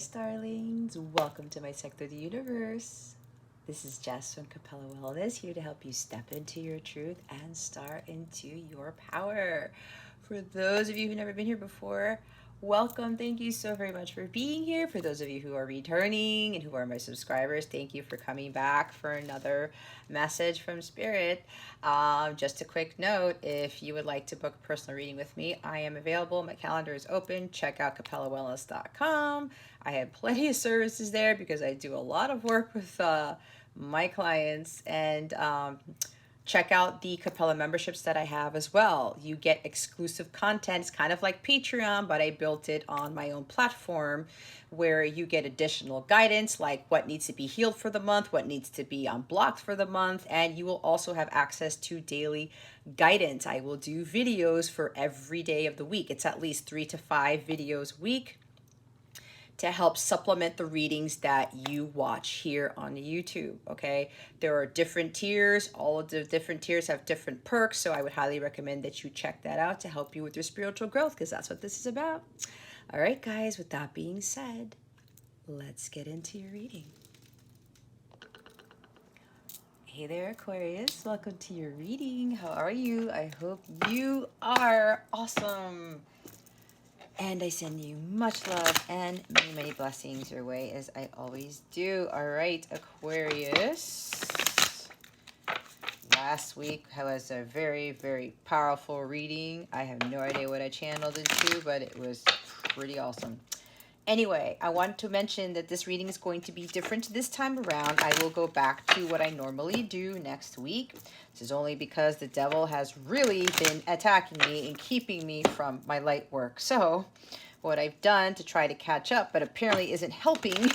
Starlings. Welcome to my sector of the universe. This is Jess from Capella Wellness, here to help you step into your truth and star into your power. For those of you who've never been here before, welcome. Thank you so very much for being here. For those of you who are returning and who are my subscribers, thank you for coming back for another message from Spirit. Just a quick note, if you would like to book a personal reading with me, I am available. My calendar is open. Check out capellawellness.com. I have plenty of services there because I do a lot of work with my clients, and check out the Capella memberships that I have as well. You get exclusive content. It's kind of like Patreon, but I built it on my own platform where you get additional guidance like what needs to be healed for the month, what needs to be unblocked for the month, and you will also have access to daily guidance. I will do videos for every day of the week. It's at least 3 to 5 videos a week to help supplement the readings that you watch here on YouTube, okay? There are different tiers. All of the different tiers have different perks, so I would highly recommend that you check that out to help you with your spiritual growth, because that's what this is about. All right, guys, with that being said, let's get into your reading. Hey there, Aquarius. Welcome to your reading. How are you? I hope you are awesome. And I send you much love and many, many blessings your way, as I always do. All right, Aquarius. Last week was a very, very powerful reading. I have no idea what I channeled into, but it was pretty awesome. Anyway, I want to mention that this reading is going to be different this time around. I will go back to what I normally do next week. This is only because the devil has really been attacking me and keeping me from my light work. So what I've done to try to catch up, but apparently isn't helping,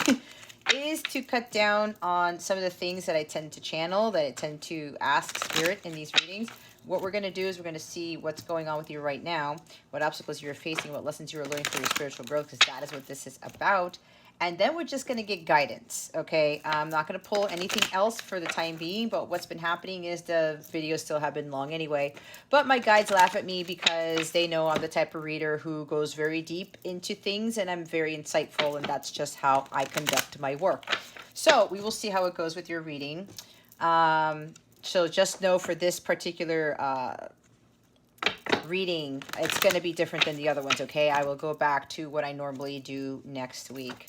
is to cut down on some of the things that I tend to channel, that I tend to ask Spirit in these readings. What we're going to do is we're going to see what's going on with you right now, what obstacles you're facing, what lessons you're learning for your spiritual growth, because that is what this is about. And then we're just going to get guidance, okay? I'm not going to pull anything else for the time being, but what's been happening is the videos still have been long anyway. But my guides laugh at me because they know I'm the type of reader who goes very deep into things, and I'm very insightful, and that's just how I conduct my work. So we will see how it goes with your reading. So just know for this particular reading, it's going to be different than the other ones, okay? I will go back to what I normally do next week.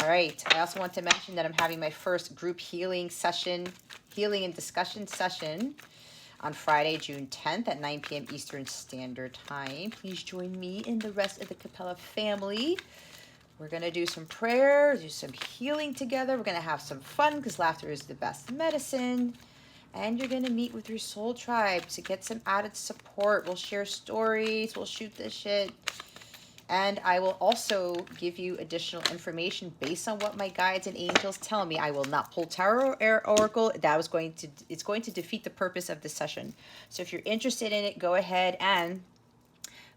All right. I also want to mention that I'm having my first group healing and discussion session on Friday, June 10th at 9 p.m. Eastern Standard Time. Please join me and the rest of the Capella family. We're going to do some prayer, do some healing together. We're going to have some fun because laughter is the best medicine. And you're going to meet with your soul tribe to get some added support. We'll share stories. We'll shoot this shit. And I will also give you additional information based on what my guides and angels tell me. I will not pull tarot or oracle. It's going to defeat the purpose of this session. So if you're interested in it, go ahead and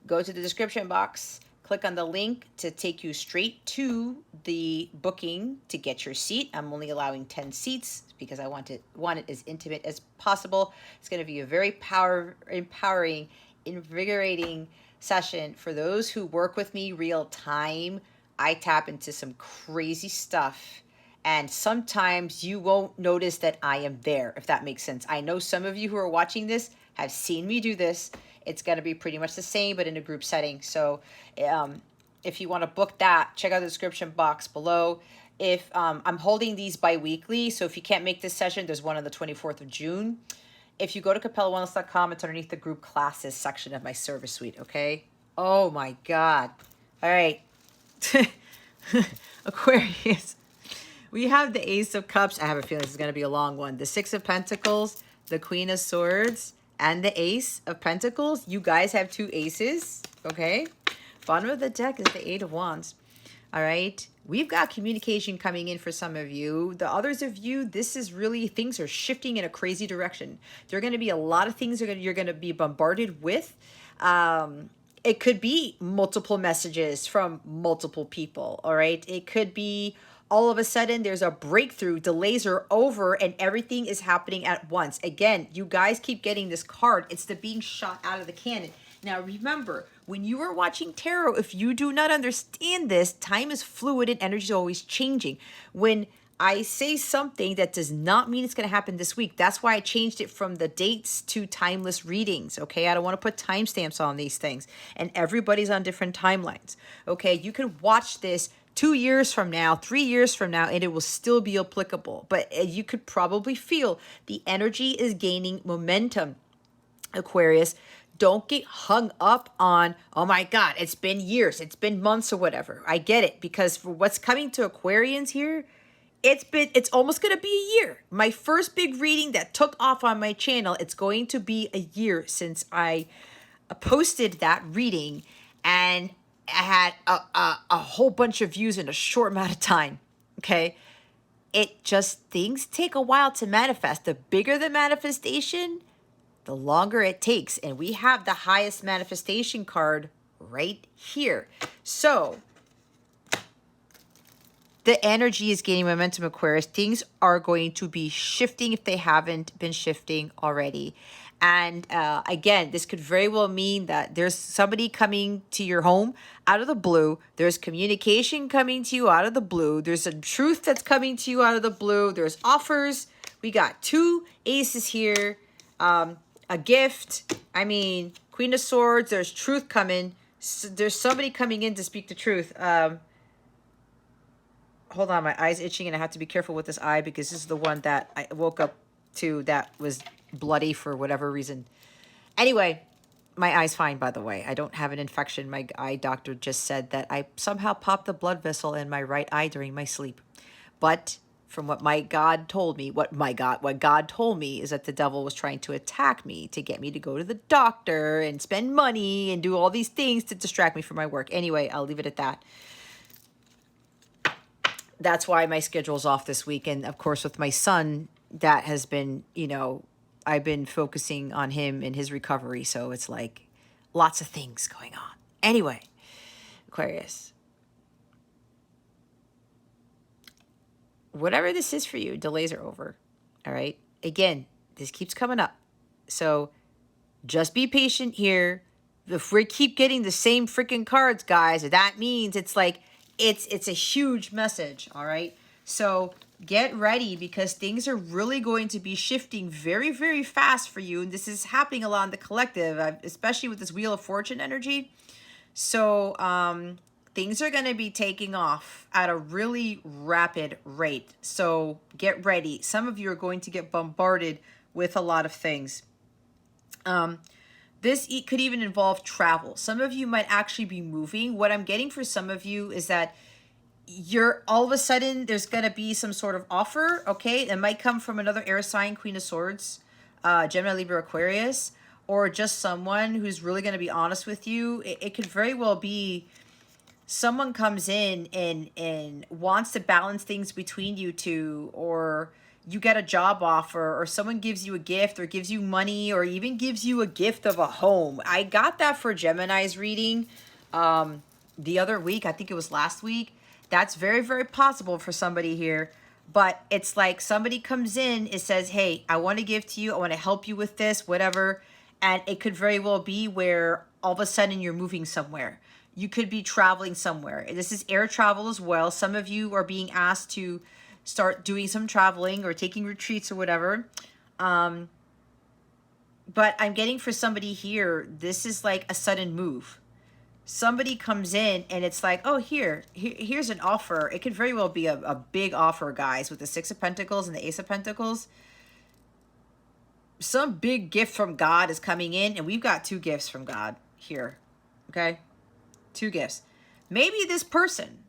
go to the description box. Click on the link to take you straight to the booking to get your seat. I'm only allowing 10 seats because I want it as intimate as possible. It's going to be a very empowering, invigorating session for those who work with me real time. I tap into some crazy stuff, and sometimes you won't notice that I am there, if that makes sense. I know some of you who are watching this have seen me do this. It's going to be pretty much the same, but in a group setting. So if you want to book that, check out the description box below. If I'm holding these bi-weekly, so if you can't make this session, there's one on the 24th of June. If you go to capellawellness.com, it's underneath the group classes section of my service suite, okay? Oh my God. All right. Aquarius. We have the Ace of Cups. I have a feeling this is going to be a long one. The Six of Pentacles, the Queen of Swords, and the Ace of Pentacles. You guys have 2 aces, okay? Bottom of the deck is the Eight of Wands. All right? We've got communication coming in for some of you. The others of you, this is really, things are shifting in a crazy direction. There are going to be a lot of things you're going to be bombarded with. It could be multiple messages from multiple people, all right? It could be all of a sudden there's a breakthrough, delays are over, and everything is happening at once. Again, you guys keep getting this card. It's the being shot out of the cannon. Now remember, when you are watching tarot, if you do not understand this, time is fluid and energy is always changing. When I say something, that does not mean it's going to happen this week. That's why I changed it from the dates to timeless readings, okay? I don't want to put timestamps on these things. And everybody's on different timelines, okay? You can watch this 2 years from now, 3 years from now, and it will still be applicable. But you could probably feel the energy is gaining momentum, Aquarius. Don't get hung up on, oh my God, it's been years, it's been months or whatever. I get it, because for what's coming to Aquarians here, it's almost going to be a year. My first big reading that took off on my channel, it's going to be a year since I posted that reading, and I had a whole bunch of views in a short amount of time, okay? It just, things take a while to manifest. The bigger the manifestation, the longer it takes. And we have the highest manifestation card right here. So the energy is gaining momentum, Aquarius. Things are going to be shifting if they haven't been shifting already. And again, this could very well mean that there's somebody coming to your home out of the blue. There's communication coming to you out of the blue. There's a truth that's coming to you out of the blue. There's offers. We got 2 aces here. A gift. I mean, Queen of Swords. There's truth coming. So there's somebody coming in to speak the truth. Hold on, my eye's itching, and I have to be careful with this eye because this is the one that I woke up to that was bloody for whatever reason. Anyway, my eye's fine, by the way. I don't have an infection. My eye doctor just said that I somehow popped the blood vessel in my right eye during my sleep. But from what my God told me, what God told me is that the devil was trying to attack me to get me to go to the doctor and spend money and do all these things to distract me from my work. Anyway, I'll leave it at that. That's why my schedule's off this week. And of course, with my son, that has been, you know, I've been focusing on him and his recovery. So it's like lots of things going on. Anyway, Aquarius, whatever this is for you, delays are over. All right. Again, this keeps coming up. So just be patient here. If we keep getting the same freaking cards, guys, that means it's like, it's a huge message, all right? So get ready, because things are really going to be shifting very, very fast for you. And this is happening a lot in the collective, especially with this Wheel of Fortune energy. So things are going to be taking off at a really rapid rate. So get ready. Some of you are going to get bombarded with a lot of things. This could even involve travel. Some of you might actually be moving. What I'm getting for some of you is that you're all of a sudden, there's going to be some sort of offer, okay? It might come from another air sign, Queen of Swords, Gemini, Libra, Aquarius, or just someone who's really going to be honest with you. It could very well be someone comes in and wants to balance things between you two, or you get a job offer, or someone gives you a gift or gives you money, or even gives you a gift of a home. I got that for Gemini's reading the other week. I think it was last week. That's very, very possible for somebody here. But it's like somebody comes in, it says, hey, I want to give to you. I want to help you with this, whatever. And it could very well be where all of a sudden you're moving somewhere. You could be traveling somewhere. This is air travel as well. Some of you are being asked to start doing some traveling or taking retreats or whatever. But I'm getting for somebody here, this is like a sudden move. Somebody comes in and it's like, oh, here's an offer. It could very well be a big offer, guys, with the 6 of Pentacles and the Ace of Pentacles. Some big gift from God is coming in, and we've got 2 gifts from God here, okay? 2 gifts. Maybe this person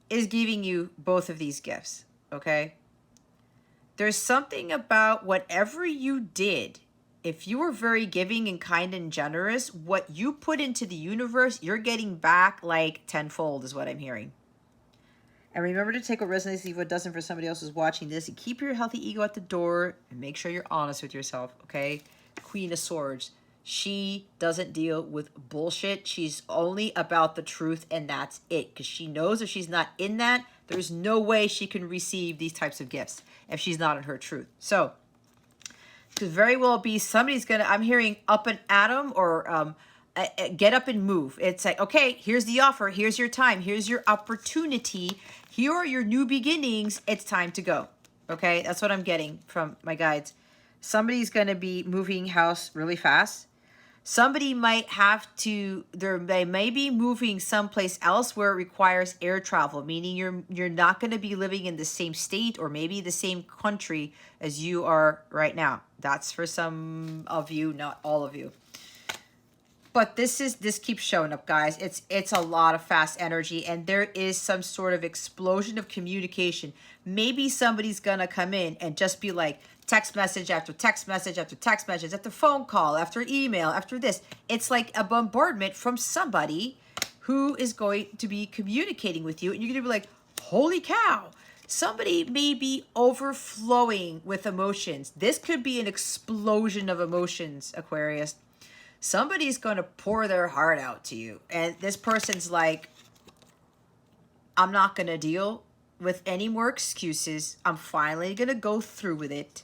is giving you both of these gifts, okay? There's something about whatever you did. If you were very giving and kind and generous, what you put into the universe, you're getting back like tenfold is what I'm hearing. And remember to take what resonates, leave what doesn't for somebody else who's watching this. And keep your healthy ego at the door and make sure you're honest with yourself, okay? Queen of Swords. She doesn't deal with bullshit. She's only about the truth, and that's it. Because she knows if she's not in that, there's no way she can receive these types of gifts if she's not in her truth. So could very well be somebody's gonna, I'm hearing up and at 'em, or get up and move. It's like, okay, here's the offer. Here's your time. Here's your opportunity. Here are your new beginnings. It's time to go. Okay, that's what I'm getting from my guides. Somebody's going to be moving house really fast. Somebody might have to, they may be moving someplace else where it requires air travel, meaning you're not going to be living in the same state or maybe the same country as you are right now. That's for some of you, not all of you. But this keeps showing up, guys. It's a lot of fast energy, and there is some sort of explosion of communication. Maybe somebody's gonna come in and just be like text message after text message after text message after phone call after email after this. It's like a bombardment from somebody who is going to be communicating with you, and you're gonna be like, holy cow. Somebody may be overflowing with emotions. This could be an explosion of emotions, Aquarius. Somebody's going to pour their heart out to you. And this person's like, I'm not going to deal with any more excuses. I'm finally going to go through with it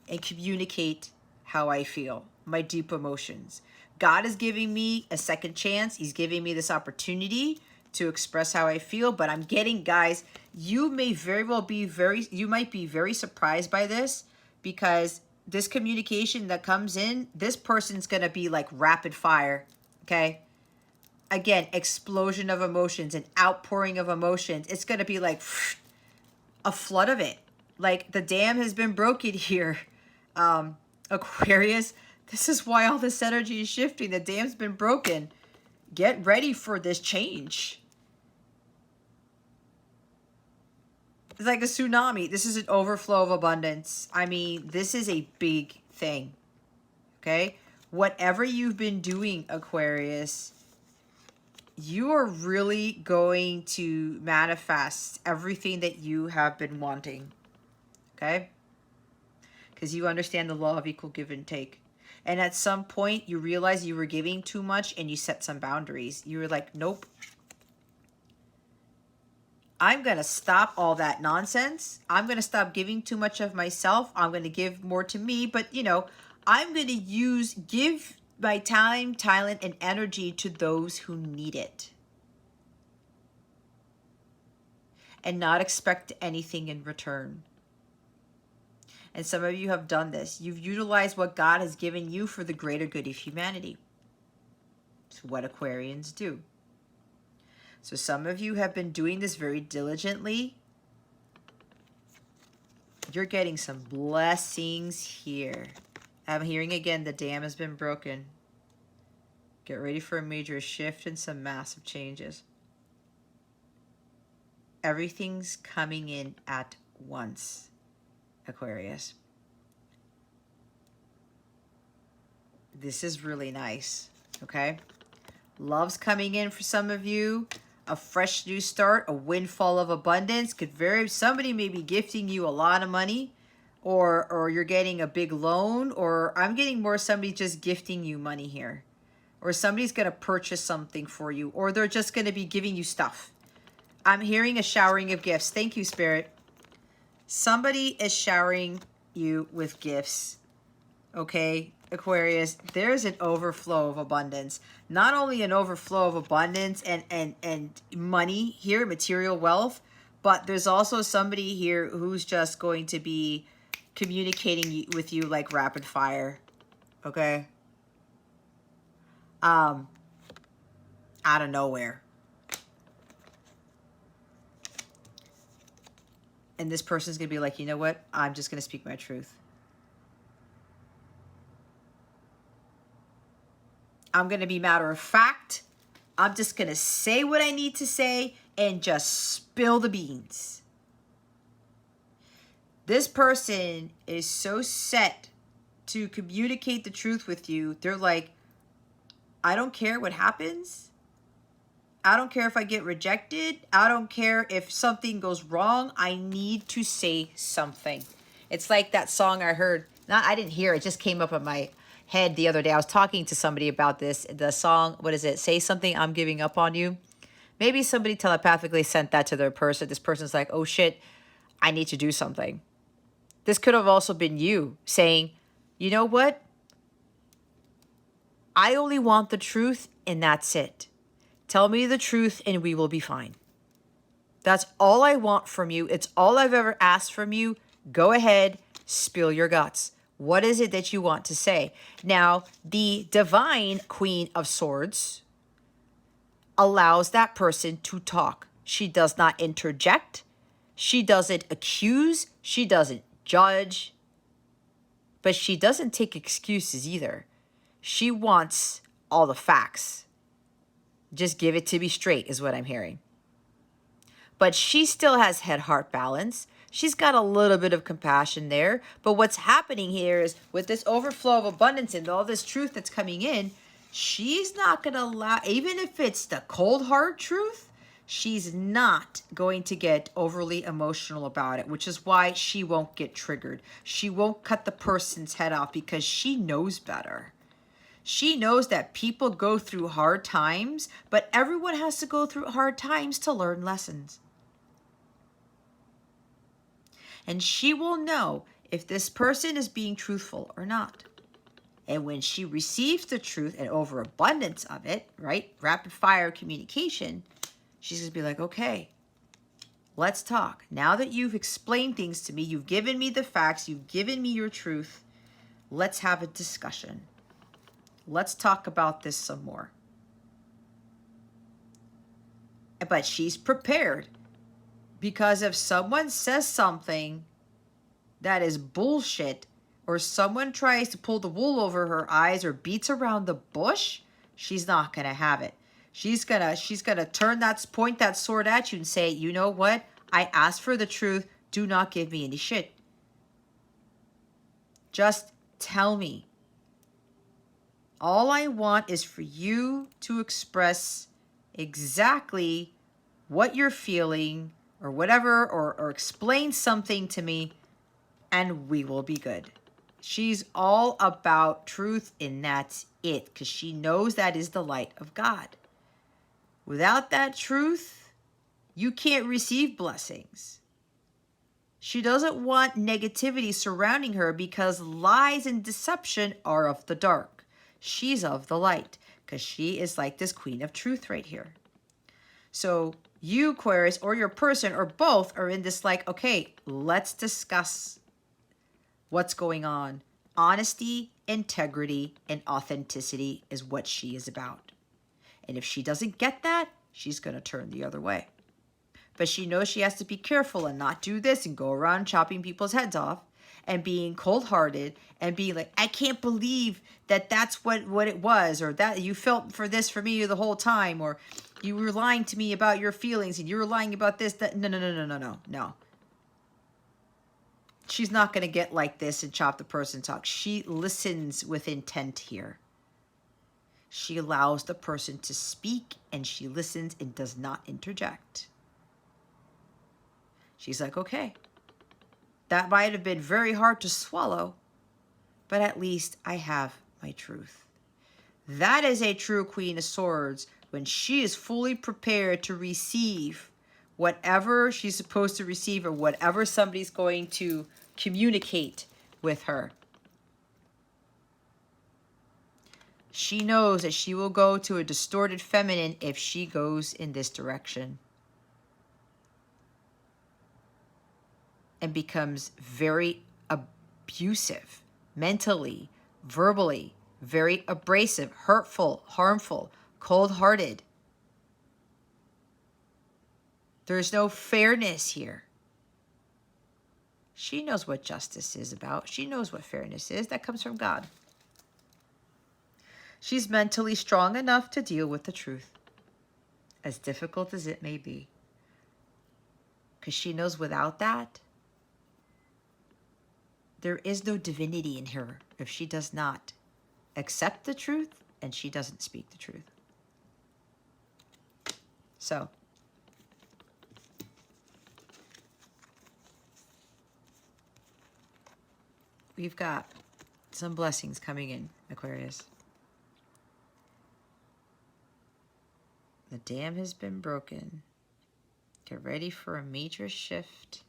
and communicate how I feel, my deep emotions. God is giving me a second chance. He's giving me this opportunity to express how I feel. But I'm getting, guys, you may very well be you might be very surprised by this, because this communication that comes in, this person's going to be like rapid fire, okay? Again, explosion of emotions, an outpouring of emotions. It's going to be like a flood of it. Like the dam has been broken here. Aquarius, this is why all this energy is shifting. The dam's been broken. Get ready for this change. It's like a tsunami. This is an overflow of abundance. I mean, this is a big thing. Okay? Whatever you've been doing, Aquarius, you are really going to manifest everything that you have been wanting. Okay? Because you understand the law of equal give and take. And at some point, you realize you were giving too much and you set some boundaries. You were like, nope. I'm going to stop all that nonsense. I'm going to stop giving too much of myself. I'm going to give more to me. But, you know, I'm going to give my time, talent, and energy to those who need it. And not expect anything in return. And some of you have done this. You've utilized what God has given you for the greater good of humanity. It's what Aquarians do. So some of you have been doing this very diligently. You're getting some blessings here. I'm hearing again, the dam has been broken. Get ready for a major shift and some massive changes. Everything's coming in at once, Aquarius. This is really nice, okay? Love's coming in for some of you. A fresh new start, a windfall of abundance. Somebody may be gifting you a lot of money, or you're getting a big loan, or I'm getting more somebody just gifting you money here. Or somebody's going to purchase something for you, or they're just going to be giving you stuff. I'm hearing a showering of gifts. Thank you, Spirit. Somebody is showering you with gifts. Okay, Aquarius, there's an overflow of abundance. Not only an overflow of abundance and money here, material wealth, but there's also somebody here who's just going to be communicating with you like rapid fire. Okay? Out of nowhere. And this person's going to be like, you know what? I'm just going to speak my truth. I'm going to be matter of fact. I'm just going to say what I need to say and just spill the beans. This person is so set to communicate the truth with you. They're like, I don't care what happens. I don't care if I get rejected. I don't care if something goes wrong. I need to say something. It's like that song I heard. I didn't hear it. It just came up in my head the other day. I was talking to somebody about this. The song, what is it? Say Something, I'm Giving Up on You. Maybe somebody telepathically sent that to their person. This person's like, oh shit, I need to do something. This could have also been you saying, you know what? I only want the truth, and that's it. Tell me the truth and we will be fine. That's all I want from you. It's all I've ever asked from you. Go ahead, spill your guts. What is it that you want to say? Now, the divine Queen of Swords allows that person to talk. She does not interject. She doesn't accuse. She doesn't judge. But she doesn't take excuses either. She wants all the facts. Just give it to me straight is what I'm hearing. But she still has head-heart balance. She's got a little bit of compassion there. But what's happening here is with this overflow of abundance and all this truth that's coming in, she's not going to allow, even if it's the cold hard truth, she's not going to get overly emotional about it, which is why she won't get triggered. She won't cut the person's head off because she knows better. She knows that people go through hard times, but everyone has to go through hard times to learn lessons. And she will know if this person is being truthful or not. And when she receives the truth and overabundance of it, right, rapid fire communication, she's going to be like, okay, let's talk. Now that you've explained things to me, you've given me the facts, you've given me your truth, let's have a discussion. Let's talk about this some more. But she's prepared, because if someone says something that is bullshit, or someone tries to pull the wool over her eyes or beats around the bush, she's not going to have it. She's gonna point that sword at you and say, you know what? I asked for the truth. Do not give me any shit. Just tell me. All I want is for you to express exactly what you're feeling or whatever, or explain something to me, and we will be good. She's all about truth, and that's it, because she knows that is the light of God. Without that truth, you can't receive blessings. She doesn't want negativity surrounding her because lies and deception are of the dark. She's of the light, because she is like this queen of truth right here. So you, Aquarius, or your person, or both, are in this like, okay, let's discuss what's going on. Honesty, integrity, and authenticity is what she is about. And if she doesn't get that, she's going to turn the other way. But she knows she has to be careful and not do this and go around chopping people's heads off and being cold-hearted and being like, I can't believe that that's what it was, or that you felt for this for me the whole time, or you were lying to me about your feelings and you were lying about this. That No. She's not going to get like this and chop the person talk. She listens with intent here. She allows the person to speak, and she listens and does not interject. She's like, okay, that might have been very hard to swallow, but at least I have my truth. That is a true Queen of Swords, when she is fully prepared to receive whatever she's supposed to receive, or whatever somebody's going to communicate with her. She knows that she will go to a distorted feminine if she goes in this direction, and becomes very abusive, mentally, verbally, very abrasive, hurtful, harmful, cold-hearted. There's no fairness here. She knows what justice is about. She knows what fairness is. That comes from God. She's mentally strong enough to deal with the truth, as difficult as it may be. Because she knows without that, there is no divinity in her if she does not accept the truth and she doesn't speak the truth. So, we've got some blessings coming in, Aquarius. The dam has been broken. Get ready for a major shift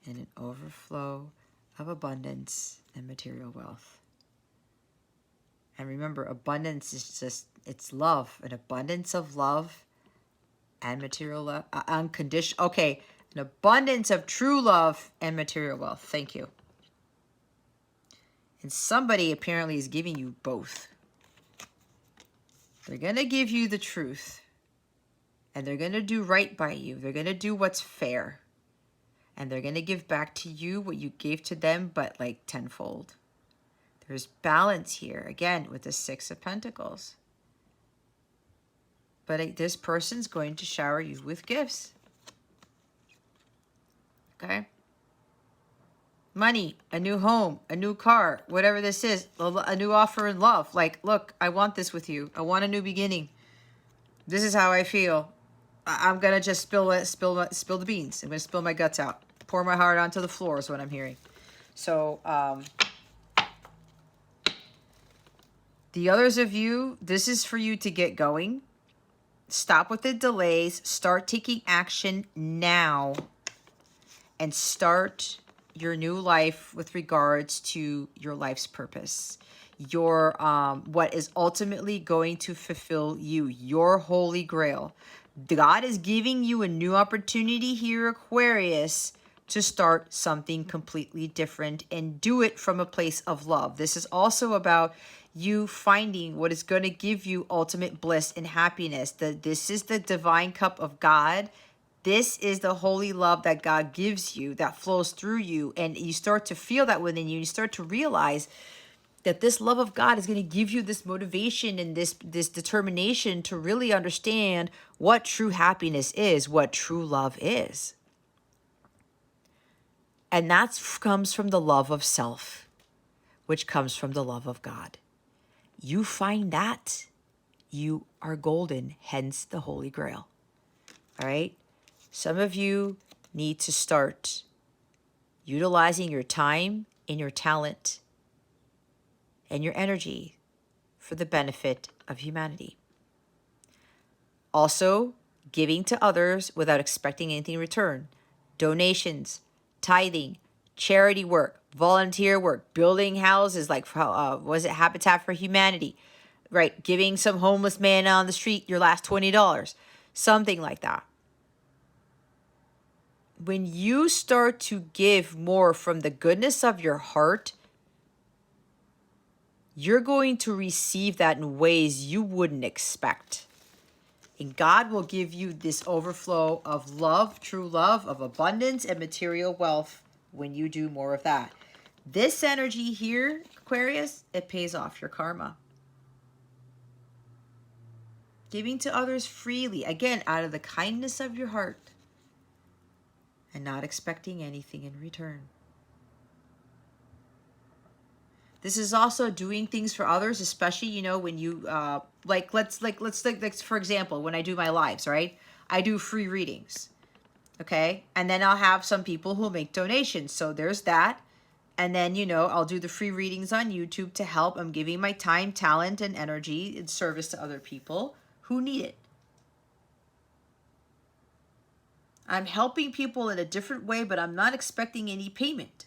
and an overflow of abundance and material wealth. And remember, abundance is just, it's love, an abundance of love and material love, unconditional. Okay, an abundance of true love and material wealth. Thank you. And somebody apparently is giving you both. They're going to give you the truth. And they're going to do right by you. They're going to do what's fair. And they're going to give back to you what you gave to them, but like tenfold. There's balance here, again, with the Six of Pentacles. But this person's going to shower you with gifts. Okay? Money, a new home, a new car, whatever this is, a new offer in love. Like, look, I want this with you. I want a new beginning. This is how I feel. I'm going to just spill the beans. I'm going to spill my guts out. Pour my heart onto the floor is what I'm hearing. So, the others of you, this is for you to get going. Stop with the delays. Start taking action now. And start your new life with regards to your life's purpose. Your what is ultimately going to fulfill you. Your holy grail. God is giving you a new opportunity here, Aquarius, to start something completely different and do it from a place of love. This is also about you finding what is going to give you ultimate bliss and happiness. This is the divine cup of God. This is the holy love that God gives you, that flows through you. And you start to feel that within you. You start to realize that this love of God is going to give you this motivation and this determination to really understand what true happiness is, what true love is. And that comes from the love of self, which comes from the love of God. You find that, you are golden, hence the Holy Grail. All right? Some of you need to start utilizing your time and your talent and your energy for the benefit of humanity. Also, giving to others without expecting anything in return. Donations, tithing, charity work, volunteer work, building houses like, was it Habitat for Humanity? Right, giving some homeless man on the street your last $20. Something like that. When you start to give more from the goodness of your heart, you're going to receive that in ways you wouldn't expect. And God will give you this overflow of love, true love, of abundance and material wealth when you do more of that. This energy here, Aquarius, it pays off your karma. Giving to others freely, again, out of the kindness of your heart and not expecting anything in return. This is also doing things for others, especially, you know, when you, let's for example, when I do my lives, right? I do free readings, okay? And then I'll have some people who'll make donations. So there's that. And then, you know, I'll do the free readings on YouTube to help. I'm giving my time, talent, and energy in service to other people who need it. I'm helping people in a different way, but I'm not expecting any payment.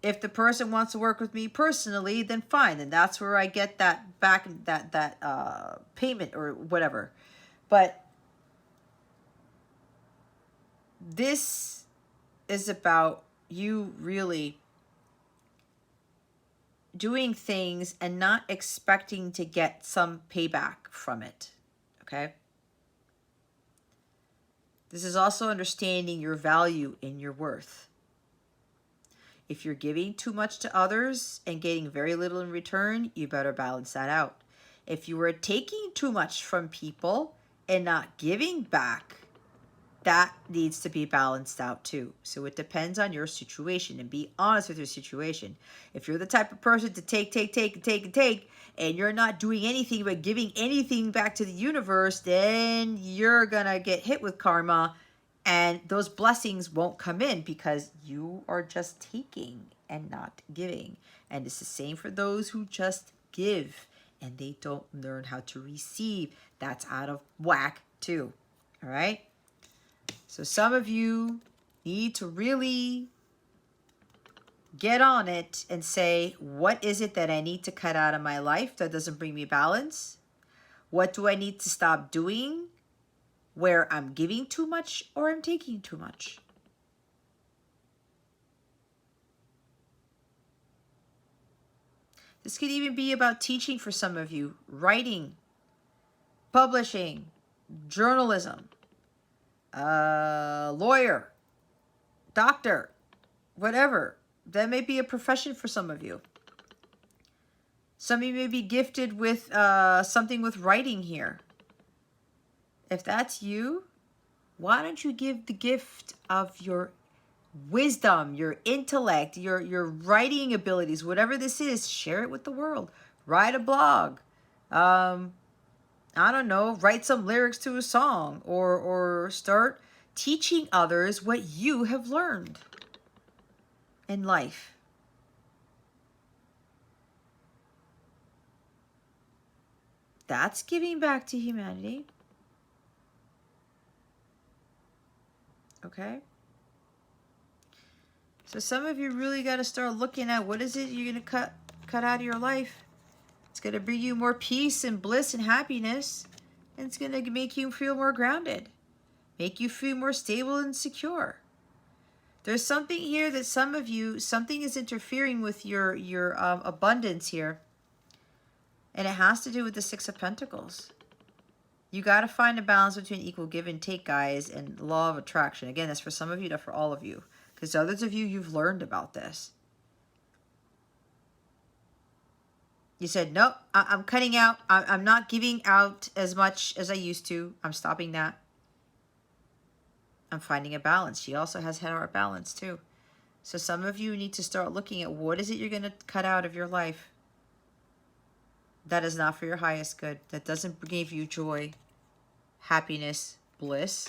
If the person wants to work with me personally, then fine. Then that's where I get that back, that payment or whatever. But this is about you really doing things and not expecting to get some payback from it. Okay? This is also understanding your value and your worth. If you're giving too much to others and getting very little in return, you better balance that out. If you are taking too much from people and not giving back, that needs to be balanced out too. So it depends on your situation, and be honest with your situation. If you're the type of person to take, and you're not doing anything but giving anything back to the universe, then you're gonna get hit with karma. And those blessings won't come in because you are just taking and not giving. And it's the same for those who just give and they don't learn how to receive. That's out of whack too. All right? So some of you need to really get on it and say, what is it that I need to cut out of my life that doesn't bring me balance? What do I need to stop doing where I'm giving too much or I'm taking too much? This could even be about teaching for some of you, writing, publishing, journalism, lawyer, doctor, whatever. That may be a profession for some of you. Some of you may be gifted with something with writing here. If that's you, why don't you give the gift of your wisdom, your intellect, your writing abilities, whatever this is, share it with the world. Write a blog. I don't know, write some lyrics to a song, or start teaching others what you have learned in life. That's giving back to humanity. Okay? So some of you really got to start looking at what is it you're going to cut out of your life. It's going to bring you more peace and bliss and happiness. And it's going to make you feel more grounded. Make you feel more stable and secure. There's something here that some of you, something is interfering with your abundance here. And it has to do with the Six of Pentacles. You got to find a balance between equal give and take, guys, and the law of attraction. Again, that's for some of you, not for all of you. Because others of you, you've learned about this. You said, nope, I'm cutting out. I'm not giving out as much as I used to. I'm stopping that. I'm finding a balance. She also has had our balance too. So some of you need to start looking at what is it you're going to cut out of your life that is not for your highest good, that doesn't give you joy, happiness, bliss,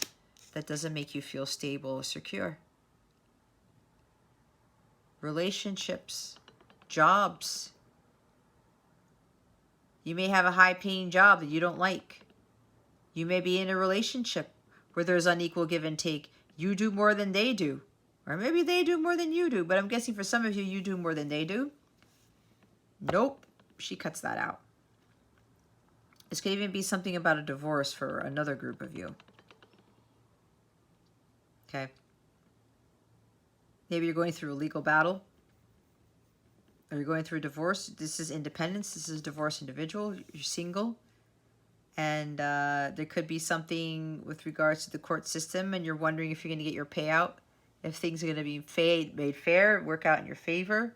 that doesn't make you feel stable or secure. Relationships, jobs. You may have a high-paying job that you don't like. You may be in a relationship where there's unequal give and take. You do more than they do. Or maybe they do more than you do. But I'm guessing for some of you, you do more than they do. Nope. She cuts that out. This could even be something about a divorce for another group of you. Okay. Maybe you're going through a legal battle. Or you're going through a divorce. This is independence. This is divorced individual. You're single. And there could be something with regards to the court system. And you're wondering if you're going to get your payout. If things are going to be made fair, work out in your favor.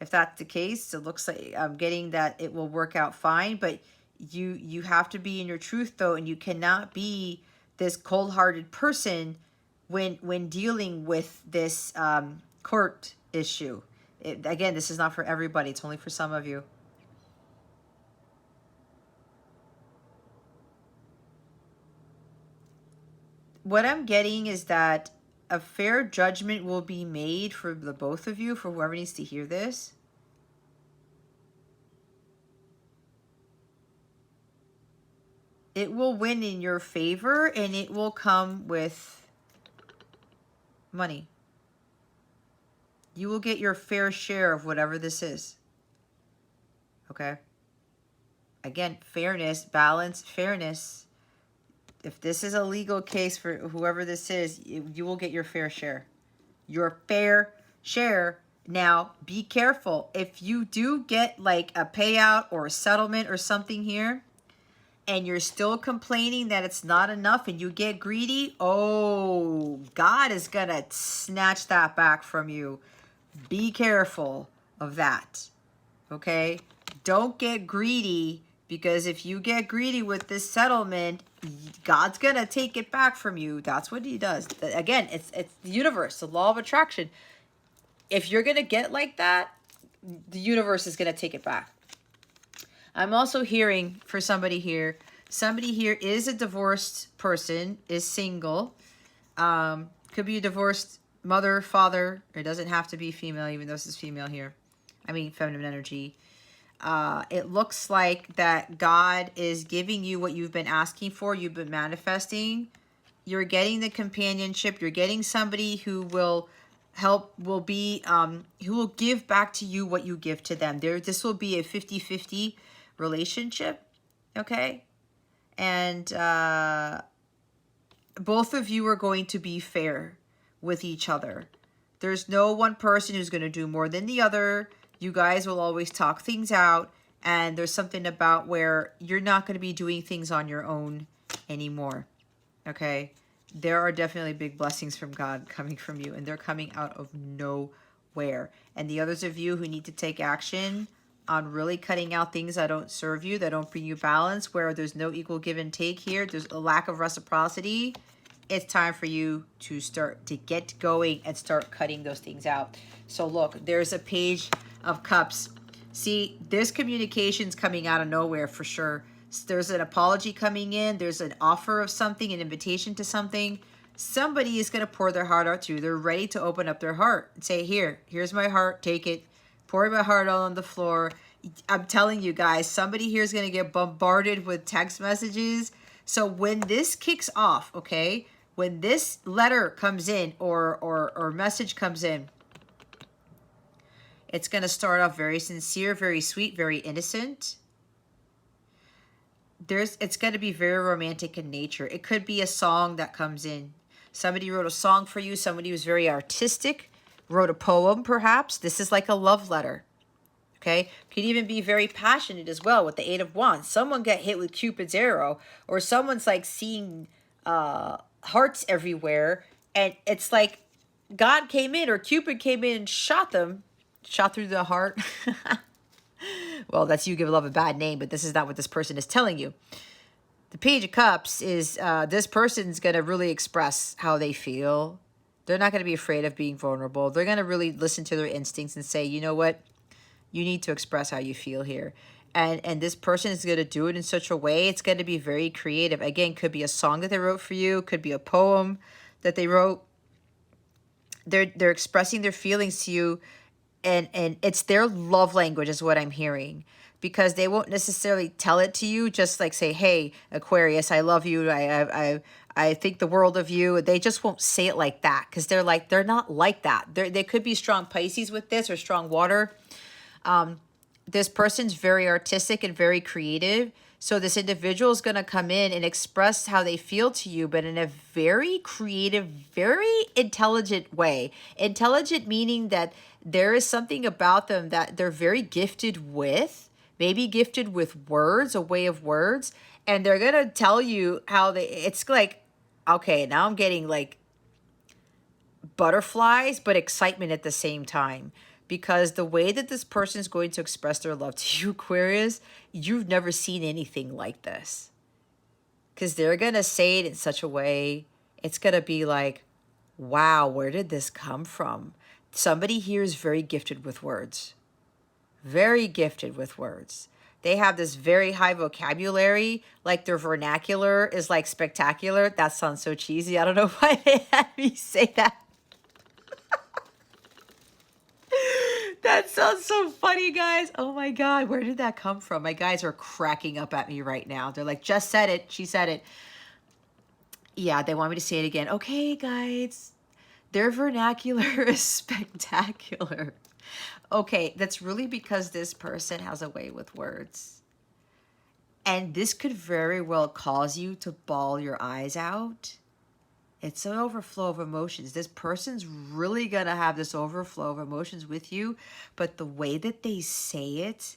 If that's the case, it looks like I'm getting that it will work out fine. But you have to be in your truth, though. And you cannot be this cold-hearted person when dealing with this court issue. Again, this is not for everybody. It's only for some of you. What I'm getting is that a fair judgment will be made for the both of you, for whoever needs to hear this. It will win in your favor, and it will come with money. You will get your fair share of whatever this is. Okay? Again, fairness, balance, fairness. If this is a legal case for whoever this is, you will get your fair share. Your fair share. Now, be careful. If you do get like a payout or a settlement or something here, and you're still complaining that it's not enough and you get greedy, oh, God is going to snatch that back from you. Be careful of that. Okay? Don't get greedy, because if you get greedy with this settlement, God's going to take it back from you. That's what he does. Again, it's the universe, the law of attraction. If you're going to get like that, the universe is going to take it back. I'm also hearing for somebody here is a divorced person, is single. Could be a divorced mother, father. It doesn't have to be female, even though this is female here. I mean, feminine energy. It looks like that God is giving you what you've been asking for. You've been manifesting. You're getting the companionship. You're getting somebody who will help will be, who will give back to you what you give to them. This will be a 50-50 relationship, okay? And both of you are going to be fair with each other. There's no one person who's going to do more than the other. You guys will always talk things out. And there's something about where you're not going to be doing things on your own anymore. Okay? There are definitely big blessings from God coming from you. And they're coming out of nowhere. And the others of you who need to take action on really cutting out things that don't serve you, that don't bring you balance, where there's no equal give and take here, there's a lack of reciprocity, it's time for you to start to get going and start cutting those things out. So look, there's a Page of Cups. See, there's communications coming out of nowhere for sure. There's an apology coming in. There's an offer of something, an invitation to something. Somebody is going to pour their heart out to you. They're ready to open up their heart and say, here's my heart, take it. Pour my heart out on the floor. I'm telling you guys, somebody here is going to get bombarded with text messages. So when this kicks off, okay, when this letter comes in or message comes in, it's going to start off very sincere, very sweet, very innocent. It's going to be very romantic in nature. It could be a song that comes in. Somebody wrote a song for you. Somebody was very artistic, wrote a poem perhaps. This is like a love letter. Okay, could even be very passionate as well with the Eight of Wands. Someone got hit with Cupid's arrow, or someone's like seeing hearts everywhere, and it's like God came in or Cupid came in and shot through the heart. Well, that's you give love a bad name, but this is not what this person is telling you. The Page of Cups is this person's going to really express how they feel. They're not going to be afraid of being vulnerable. They're going to really listen to their instincts and say, you know what? You need to express how you feel here. And this person is going to do it in such a way, it's going to be very creative. Again, could be a song that they wrote for you. Could be a poem that they wrote. They're expressing their feelings to you. And it's their love language is what I'm hearing. Because they won't necessarily tell it to you. Just like say, hey, Aquarius, I love you. I think the world of you. They just won't say it like that. Because they're not like that. They could be strong Pisces with this or strong water. This person's very artistic and very creative. So this individual is going to come in and express how they feel to you, but in a very creative, very intelligent way. Intelligent meaning that there is something about them that they're very gifted with, maybe gifted with words, a way of words. And they're going to tell you how it's like, okay, now I'm getting like butterflies, but excitement at the same time. Because the way that this person is going to express their love to you, Aquarius, you've never seen anything like this. Because they're going to say it in such a way, it's going to be like, wow, where did this come from? Somebody here is very gifted with words. Very gifted with words. They have this very high vocabulary, like their vernacular is like spectacular. That sounds so cheesy. I don't know why they had me say that. That sounds so funny, guys. Oh my God, where did that come from? My guys are cracking up at me right now. They're like, just said it. She said it. Yeah, they want me to say it again. Okay, guys. Their vernacular is spectacular. Okay, that's really because this person has a way with words. And this could very well cause you to bawl your eyes out. It's an overflow of emotions. This person's really going to have this overflow of emotions with you. But the way that they say it,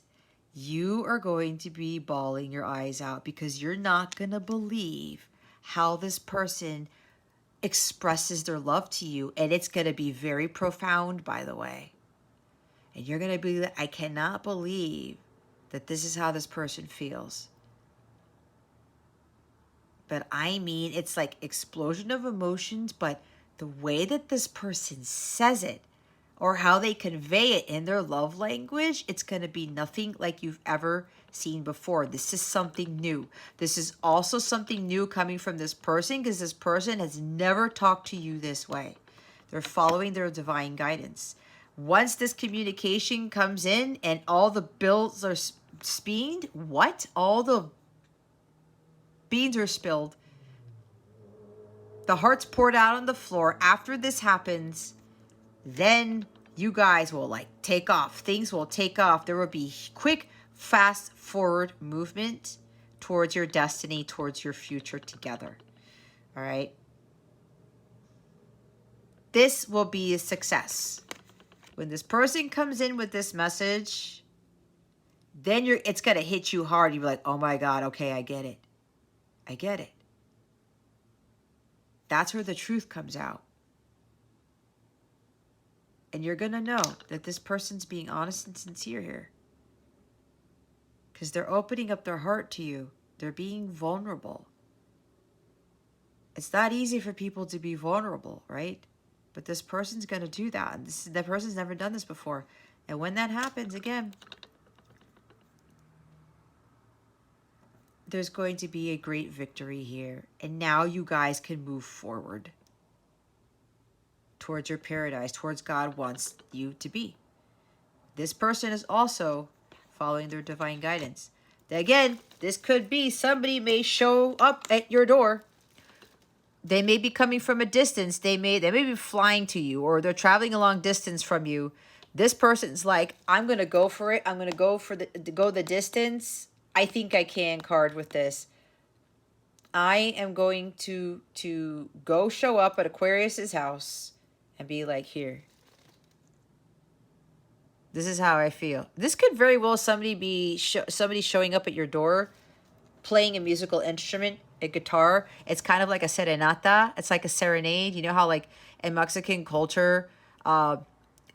you are going to be bawling your eyes out because you're not going to believe how this person expresses their love to you. And it's going to be very profound, by the way. And you're going to be like, I cannot believe that this is how this person feels. But I mean, it's like explosion of emotions, but the way that this person says it or how they convey it in their love language, it's going to be nothing like you've ever seen before. This is something new. This is also something new coming from this person because this person has never talked to you this way. They're following their divine guidance. Once this communication comes in and all the bills are spilled, what? All the beans are spilled. The heart's poured out on the floor. After this happens, then you guys will like take off. Things will take off. There will be quick, fast forward movement towards your destiny, towards your future together. All right. This will be a success. When this person comes in with this message, then it's going to hit you hard. You'll be like, oh my God, okay, I get it. I get it. That's where the truth comes out. And you're going to know that this person's being honest and sincere here. Because they're opening up their heart to you. They're being vulnerable. It's not easy for people to be vulnerable, right? But this person's going to do that. And that person's never done this before. And when that happens, again, there's going to be a great victory here. And now you guys can move forward towards your paradise, towards God wants you to be. This person is also following their divine guidance. Again, this could be somebody may show up at your door. They may be coming from a distance. They may be flying to you, or they're traveling a long distance from you. This person's like, I'm going to go for it. I'm going to go for the distance. I think I can card with this. I am going to go show up at Aquarius's house and be like, here. This is how I feel. This could very well somebody showing up at your door playing a musical instrument, a guitar. It's kind of like a serenata. It's like a serenade. You know how like in Mexican culture,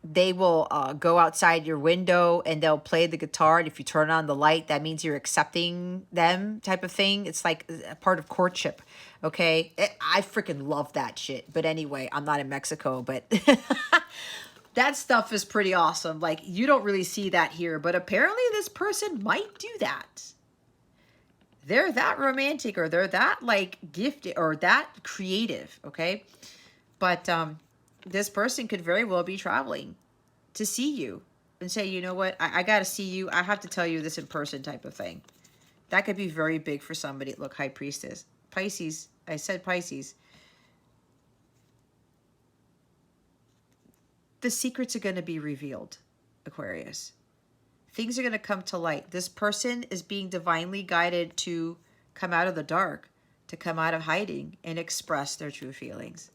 they will go outside your window and they'll play the guitar. And if you turn on the light, that means you're accepting them type of thing. It's like a part of courtship. Okay. I freaking love that shit. But anyway, I'm not in Mexico, but that stuff is pretty awesome. Like you don't really see that here, but apparently this person might do that. They're that romantic, or they're that like gifted, or that creative. Okay. But, this person could very well be traveling to see you and say, you know what, I got to see you. I have to tell you this in person type of thing. That could be very big for somebody. Look, High Priestess. Pisces. I said Pisces. The secrets are going to be revealed, Aquarius. Things are going to come to light. This person is being divinely guided to come out of the dark, to come out of hiding and express their true feelings.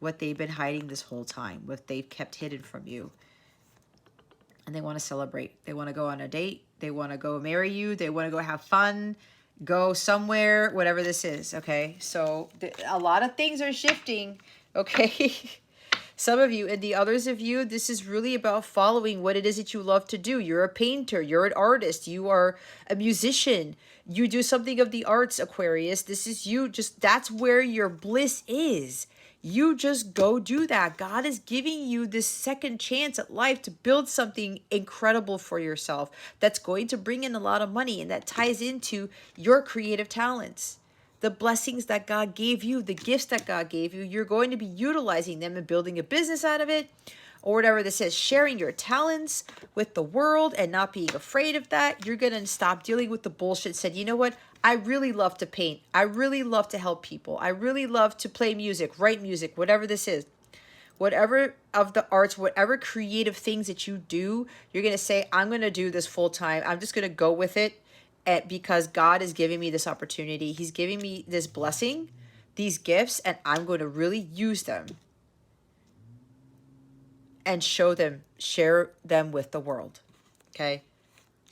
What they've been hiding this whole time, what they've kept hidden from you. And they want to celebrate. They want to go on a date. They want to go marry you. They want to go have fun, go somewhere, whatever this is, okay? So a lot of things are shifting, okay? Some of you and the others of you, this is really about following what it is that you love to do. You're a painter. You're an artist. You are a musician. You do something of the arts, Aquarius. This is you. Just that's where your bliss is. You just go do that. God is giving you this second chance at life to build something incredible for yourself that's going to bring in a lot of money, and that ties into your creative talents. The blessings that God gave you, the gifts that God gave you, you're going to be utilizing them and building a business out of it, or whatever this is, sharing your talents with the world and not being afraid of that. You're going to stop dealing with the bullshit. Said, you know what? I really love to paint. I really love to help people. I really love to play music, write music, whatever this is. Whatever of the arts, whatever creative things that you do, you're going to say, I'm going to do this full time. I'm just going to go with it because God is giving me this opportunity. He's giving me this blessing, these gifts, and I'm going to really use them and share them with the world. Okay?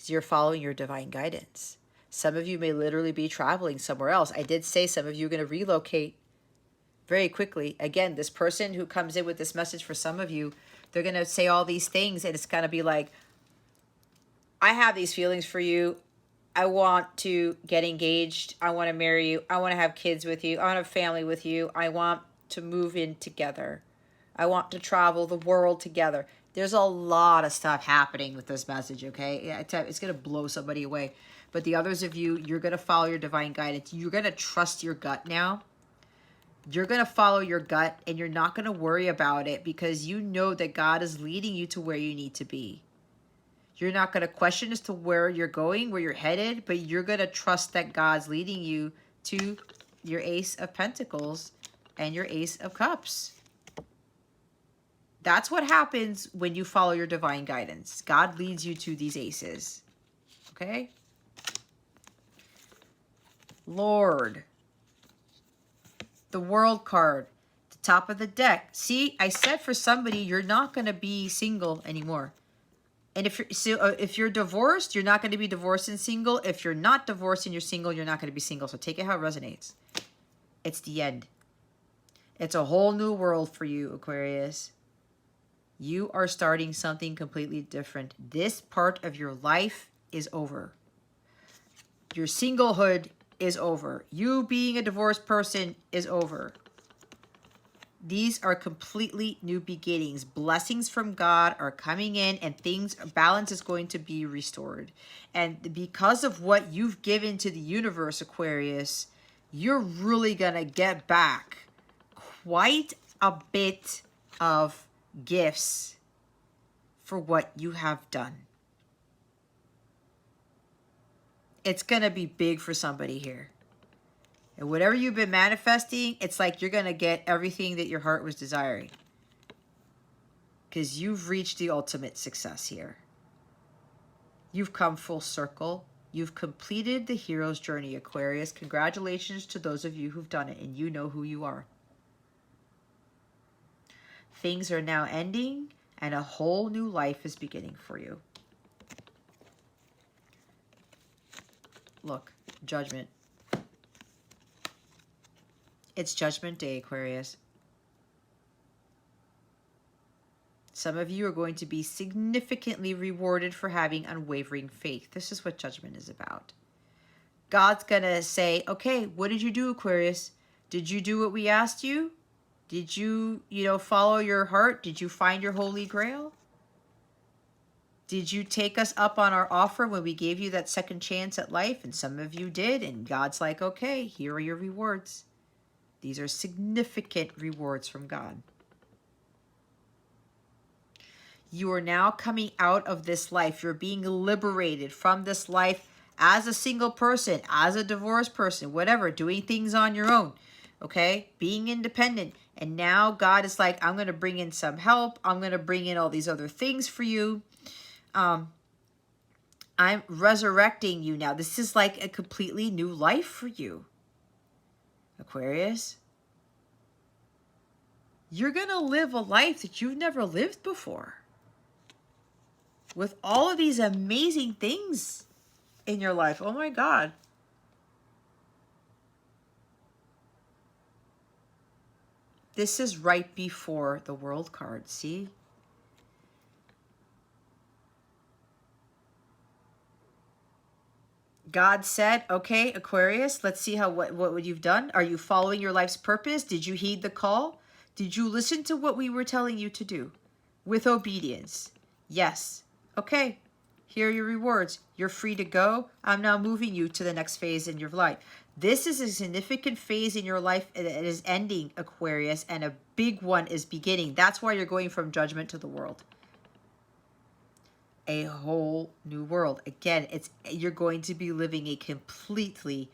So you're following your divine guidance. Some of you may literally be traveling somewhere else. I did say some of you are going to relocate very quickly. Again, this person who comes in with this message, for some of you, they're going to say all these things, and it's going to be like, I have these feelings for you. I want to get engaged. I want to marry you. I want to have kids with you. I want to have family with you. I want to move in together. I want to travel the world together. There's a lot of stuff happening with this message, okay? It's going to blow somebody away. But the others of you, you're going to follow your divine guidance. You're going to trust your gut now. You're going to follow your gut, and you're not going to worry about it because you know that God is leading you to where you need to be. You're not going to question as to where you're going, where you're headed, but you're going to trust that God's leading you to your Ace of Pentacles and your Ace of Cups. That's what happens when you follow your divine guidance. God leads you to these aces. Okay? Lord. The World card. The top of the deck. See, I said for somebody, you're not going to be single anymore. And if you're divorced, you're not going to be divorced and single. If you're not divorced and you're single, you're not going to be single. So take it how it resonates. It's the end. It's a whole new world for you, Aquarius. You are starting something completely different. This part of your life is over. Your singlehood is over. You being a divorced person is over. These are completely new beginnings. Blessings from God are coming in, and balance is going to be restored. And because of what you've given to the universe, Aquarius, you're really going to get back quite a bit of gifts for what you have done. It's going to be big for somebody here. And whatever you've been manifesting, it's like you're going to get everything that your heart was desiring. Because you've reached the ultimate success here. You've come full circle. You've completed the hero's journey, Aquarius. Congratulations to those of you who've done it, and you know who you are. Things are now ending, and a whole new life is beginning for you. Look, Judgment. It's Judgment Day, Aquarius. Some of you are going to be significantly rewarded for having unwavering faith. This is what Judgment is about. God's going to say, okay, what did you do, Aquarius? Did you do what we asked you? Did you, follow your heart? Did you find your holy grail? Did you take us up on our offer when we gave you that second chance at life? And some of you did. And God's like, okay, here are your rewards. These are significant rewards from God. You are now coming out of this life. You're being liberated from this life as a single person, as a divorced person, whatever, doing things on your own, okay? Being independent. And now God is like, I'm going to bring in some help. I'm going to bring in all these other things for you. I'm resurrecting you now. This is like a completely new life for you, Aquarius. You're going to live a life that you've never lived before. With all of these amazing things in your life. Oh my God. This is right before the World card, see? God said, okay, Aquarius, let's see what you've done. Are you following your life's purpose? Did you heed the call? Did you listen to what we were telling you to do? With obedience. Yes. Okay, here are your rewards. You're free to go. I'm now moving you to the next phase in your life. This is a significant phase in your life that is ending, Aquarius, and a big one is beginning. That's why you're going from Judgment to the World. A whole new world. Again, you're going to be living a completely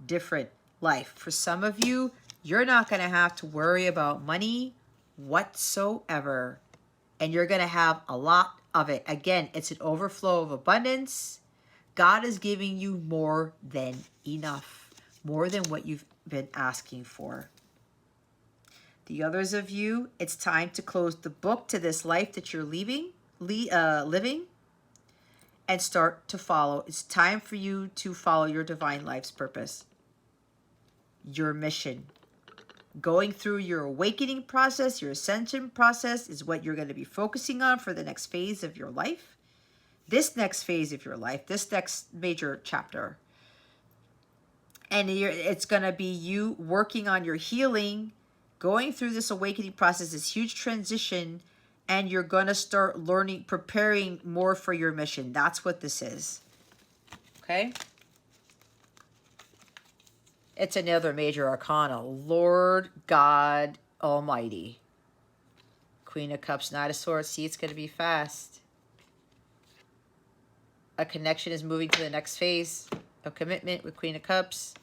different life. For some of you, you're not going to have to worry about money whatsoever. And you're going to have a lot of it. Again, it's an overflow of abundance. God is giving you more than enough. More than what you've been asking for. The others of you, it's time to close the book to this life that you're living. And start to follow. It's time for you to follow your divine life's purpose. Your mission. Going through your awakening process, your ascension process is what you're going to be focusing on for the next phase of your life. This next phase of your life, this next major chapter. And it's going to be you working on your healing, going through this awakening process, this huge transition, and you're going to start learning, preparing more for your mission. That's what this is. Okay? It's another major arcana. Lord God Almighty. Queen of Cups, Knight of Swords. See, it's going to be fast. A connection is moving to the next phase of commitment with Queen of Cups.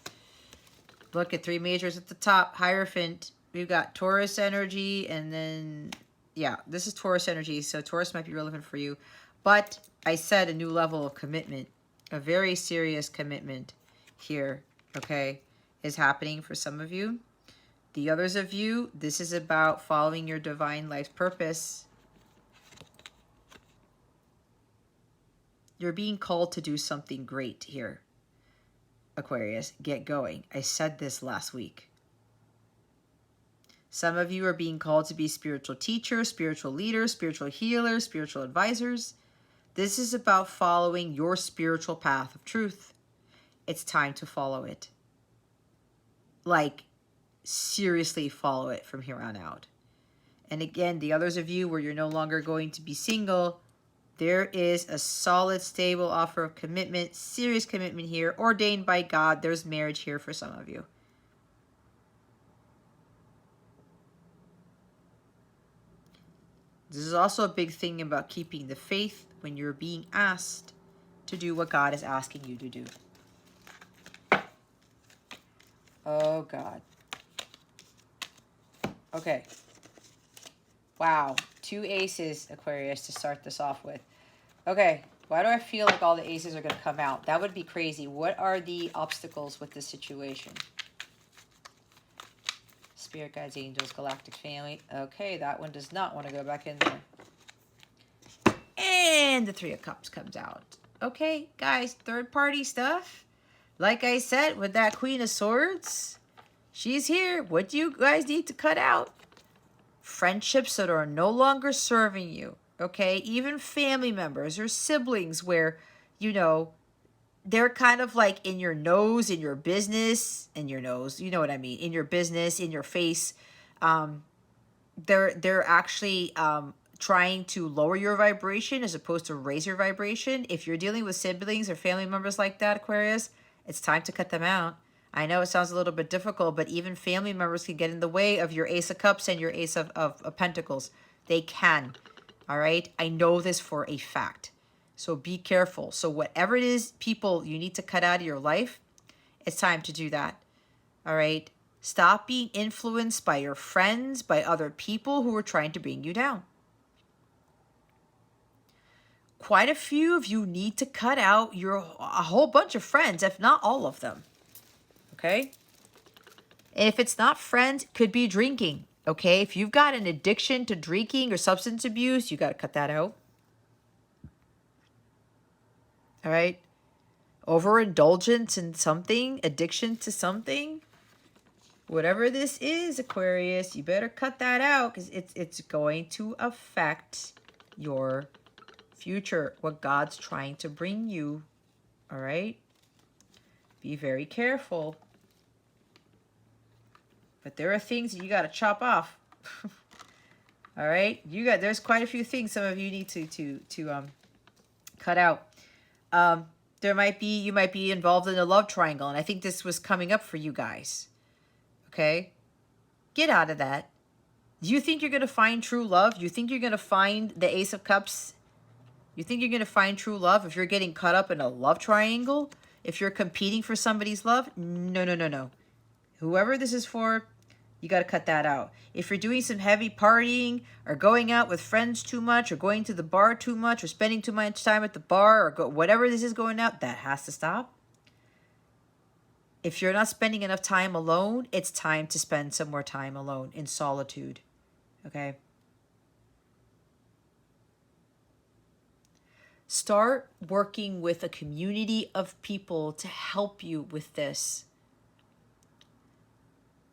Look at three majors at the top. Hierophant. We've got Taurus energy and then... yeah, this is Taurus energy, so Taurus might be relevant for you. But I said a new level of commitment, a very serious commitment here, okay, is happening for some of you. The others of you, this is about following your divine life's purpose. You're being called to do something great here, Aquarius. Get going. I said this last week. Some of you are being called to be spiritual teachers, spiritual leaders, spiritual healers, spiritual advisors. This is about following your spiritual path of truth. It's time to follow it. Like, seriously follow it from here on out. And again, the others of you where you're no longer going to be single, there is a solid, stable offer of commitment, serious commitment here, ordained by God. There's marriage here for some of you. This is also a big thing about keeping the faith when you're being asked to do what God is asking you to do. Oh, God. Okay. Wow. 2 aces, Aquarius, to start this off with. Okay. Why do I feel like all the aces are going to come out? That would be crazy. What are the obstacles with this situation? Spirit guides, angels, galactic family. Okay, that one does not want to go back in there. And the 3 of Cups comes out. Okay, guys, third party stuff. Like I said, with that Queen of Swords, she's here. What do you guys need to cut out? Friendships that are no longer serving you. Okay, even family members or siblings where, you know, they're kind of like in your nose, in your business, in your nose, you know what I mean, in your business, in your face. They're actually trying to lower your vibration as opposed to raise your vibration. If you're dealing with siblings or family members like that, Aquarius, it's time to cut them out. I know it sounds a little bit difficult, but even family members can get in the way of your Ace of Cups and your Ace of Pentacles. They can, all right? I know this for a fact. So be careful. So whatever it is, people, you need to cut out of your life, it's time to do that, all right? Stop being influenced by your friends, by other people who are trying to bring you down. Quite a few of you need to cut out a whole bunch of friends, if not all of them. Okay? And if it's not friends, it could be drinking. Okay? If you've got an addiction to drinking or substance abuse, you got to cut that out. All right? Overindulgence in something, addiction to something, whatever this is, Aquarius, you better cut that out because it's going to affect your future, what God's trying to bring you. All right? Be very careful. But there are things that you got to chop off. All right? There's quite a few things some of you need to cut out. You might be involved in a love triangle, and I think this was coming up for you guys. Okay? Get out of that. Do you think you're going to find true love? You think you're going to find the Ace of Cups? You think you're going to find true love if you're getting caught up in a love triangle? If you're competing for somebody's love? No, no, no, no. Whoever this is for, you got to cut that out. If you're doing some heavy partying or going out with friends too much or going to the bar too much or spending too much time at the bar or whatever this is going out, that has to stop. If you're not spending enough time alone, it's time to spend some more time alone in solitude. Okay? Start working with a community of people to help you with this.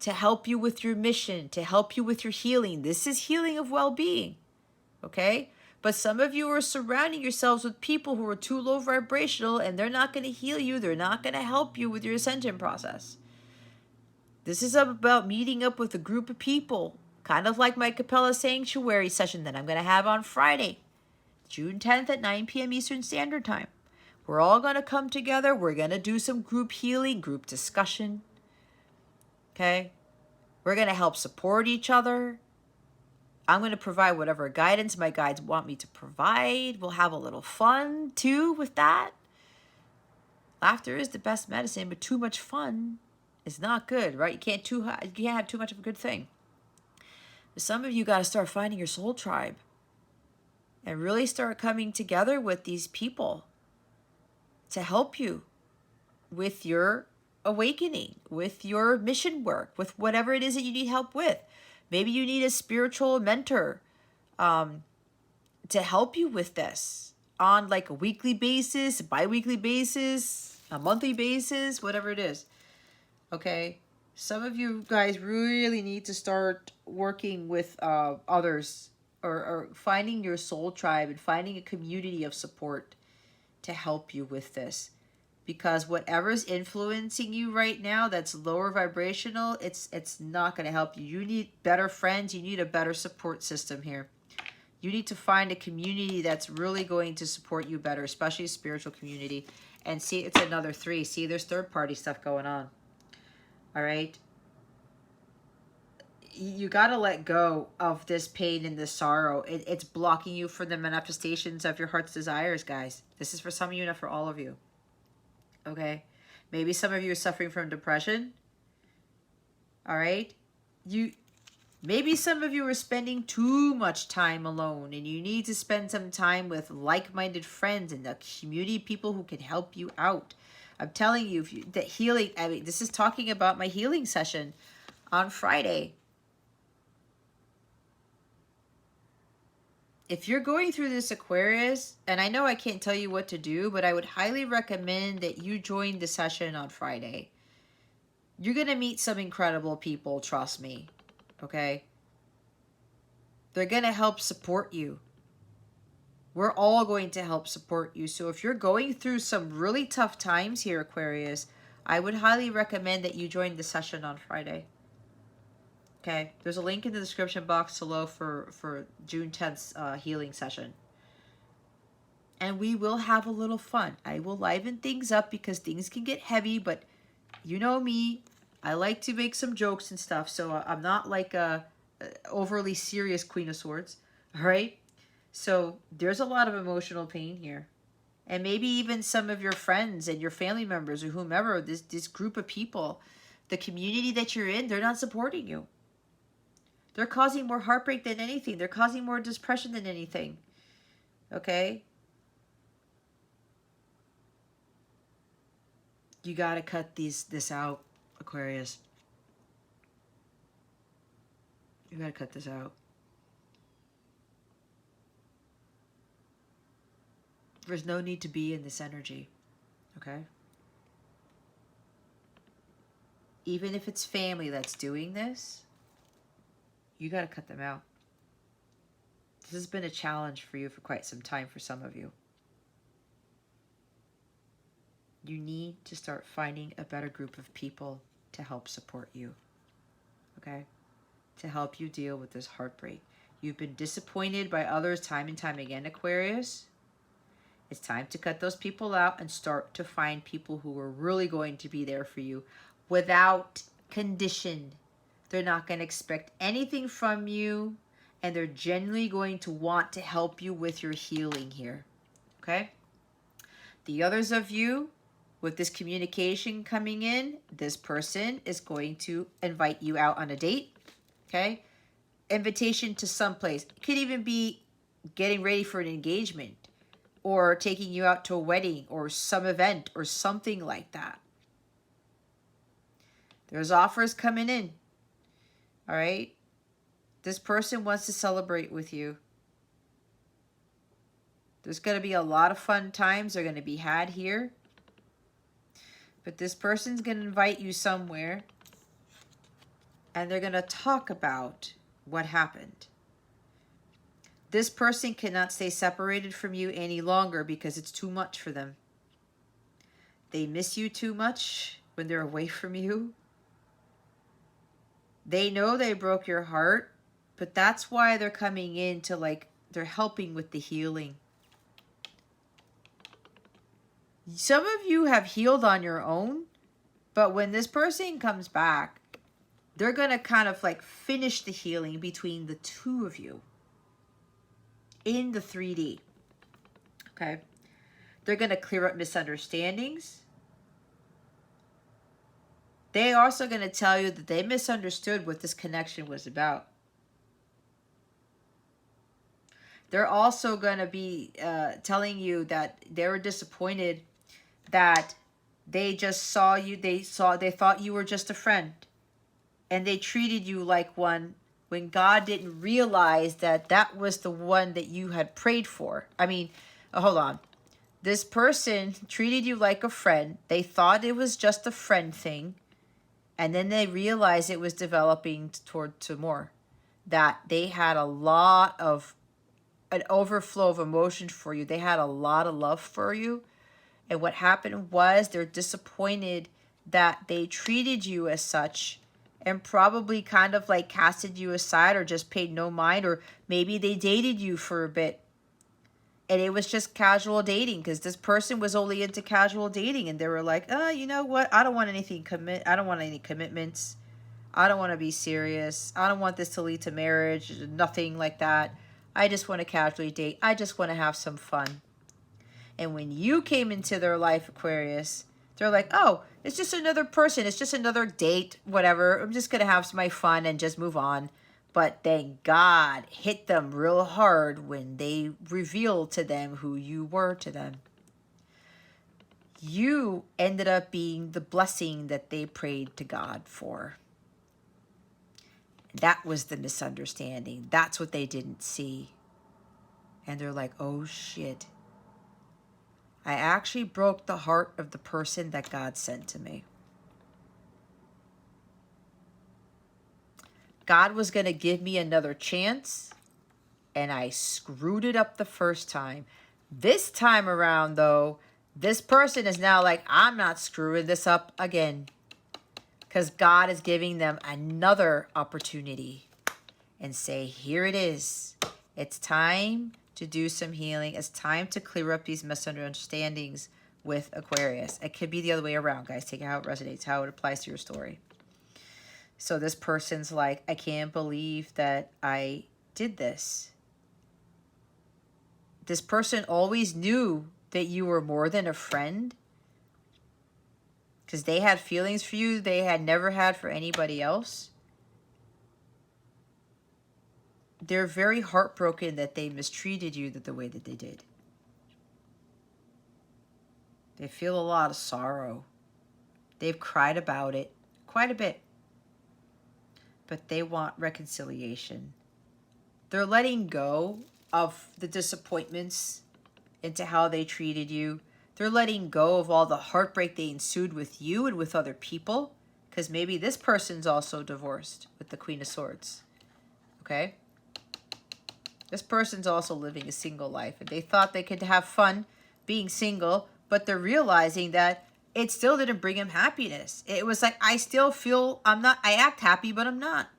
To help you with your mission, to help you with your healing. This is healing of well-being, okay? But some of you are surrounding yourselves with people who are too low vibrational and they're not going to heal you. They're not going to help you with your ascension process. This is about meeting up with a group of people, kind of like my Capella Sanctuary session that I'm going to have on Friday, June 10th at 9 p.m. Eastern Standard Time. We're all going to come together. We're going to do some group healing, group discussion. Okay? We're going to help support each other. I'm going to provide whatever guidance my guides want me to provide. We'll have a little fun, too, with that. Laughter is the best medicine, but too much fun is not good, right? You can't have too much of a good thing. Some of you got to start finding your soul tribe and really start coming together with these people to help you with your awakening, with your mission work, with whatever it is that you need help with. Maybe you need a spiritual mentor to help you with this on like a weekly basis, bi-weekly basis, a monthly basis, whatever it is. Okay? Some of you guys really need to start working with others, or finding your soul tribe and finding a community of support to help you with this. Because whatever's influencing you right now that's lower vibrational, it's not going to help you. You need better friends. You need a better support system here. You need to find a community that's really going to support you better, especially a spiritual community. And see, it's another 3. See, there's third-party stuff going on. All right? You got to let go of this pain and this sorrow. It's blocking you from the manifestations of your heart's desires, guys. This is for some of you, not for all of you. Okay? Maybe some of you are suffering from depression. All right? Maybe some of you are spending too much time alone, and you need to spend some time with like-minded friends and the community people who can help you out. I'm telling you, that healing, I mean, this is talking about my healing session on Friday. If you're going through this, Aquarius, and I know I can't tell you what to do, but I would highly recommend that you join the session on Friday. You're going to meet some incredible people, trust me. Okay? They're going to help support you. We're all going to help support you. So if you're going through some really tough times here, Aquarius, I would highly recommend that you join the session on Friday. Okay? There's a link in the description box below for June 10th's healing session. And we will have a little fun. I will liven things up because things can get heavy, but you know me. I like to make some jokes and stuff, so I'm not like a overly serious Queen of Swords, all right? So there's a lot of emotional pain here. And maybe even some of your friends and your family members or whomever, this group of people, the community that you're in, they're not supporting you. They're causing more heartbreak than anything. They're causing more depression than anything, okay? You got to cut this out, Aquarius. You got to cut this out. There's no need to be in this energy, okay? Even if it's family that's doing this, you got to cut them out. This has been a challenge for you for quite some time for some of you. You need to start finding a better group of people to help support you, okay? To help you deal with this heartbreak. You've been disappointed by others time and time again, Aquarius. It's time to cut those people out and start to find people who are really going to be there for you without condition. They're not going to expect anything from you, and they're genuinely going to want to help you with your healing here, okay? The others of you, with this communication coming in, this person is going to invite you out on a date, okay? Invitation to someplace. It could even be getting ready for an engagement or taking you out to a wedding or some event or something like that. There's offers coming in, all right? This person wants to celebrate with you. There's going to be a lot of fun times that are going to be had here. But this person's going to invite you somewhere, and they're going to talk about what happened. This person cannot stay separated from you any longer because it's too much for them. They miss you too much when they're away from you. They know they broke your heart, but that's why they're coming in to, like, they're helping with the healing. Some of you have healed on your own, but when this person comes back, they're going to kind of like finish the healing between the two of you in the 3D. Okay? They're going to clear up misunderstandings. They're also going to tell you that they misunderstood what this connection was about. They're also going to be telling you that they were disappointed that they just saw you. They thought you were just a friend, and they treated you like one when God didn't realize that that was the one that you had prayed for. I mean, hold on. This person treated you like a friend. They thought it was just a friend thing. And then they realized it was developing toward to more. That they had a lot of an overflow of emotion for you. They had a lot of love for you. And what happened was they're disappointed that they treated you as such and probably kind of like casted you aside or just paid no mind, or maybe they dated you for a bit and it was just casual dating because this person was only into casual dating and they were like, you know what? I don't want I don't want any commitments. I don't want to be serious. I don't want this to lead to marriage, nothing like that. I just want to casually date. I just want to have some fun. And when you came into their life, Aquarius, they're like, oh, it's just another person. It's just another date, whatever. I'm just going to have my fun and just move on. But then God hit them real hard when they revealed to them who you were to them. You ended up being the blessing that they prayed to God for. That was the misunderstanding. That's what they didn't see. And they're like, oh shit. I actually broke the heart of the person that God sent to me. God was going to give me another chance, and I screwed it up the first time. This time around, though, this person is now like, I'm not screwing this up again. Because God is giving them another opportunity and say, here it is. It's time to do some healing. It's time to clear up these misunderstandings with Aquarius. It could be the other way around, guys. Take it how it resonates, how it applies to your story. So this person's like, I can't believe that I did this. This person always knew that you were more than a friend because they had feelings for you they had never had for anybody else. They're very heartbroken that they mistreated you the way that they did. They feel a lot of sorrow. They've cried about it quite a bit. But they want reconciliation. They're letting go of the disappointments into how they treated you. They're letting go of all the heartbreak they ensued with you and with other people. Because maybe this person's also divorced with the Queen of Swords. Okay? This person's also living a single life. And they thought they could have fun being single. But they're realizing that it still didn't bring him happiness. It was like, I still feel I act happy, but I'm not.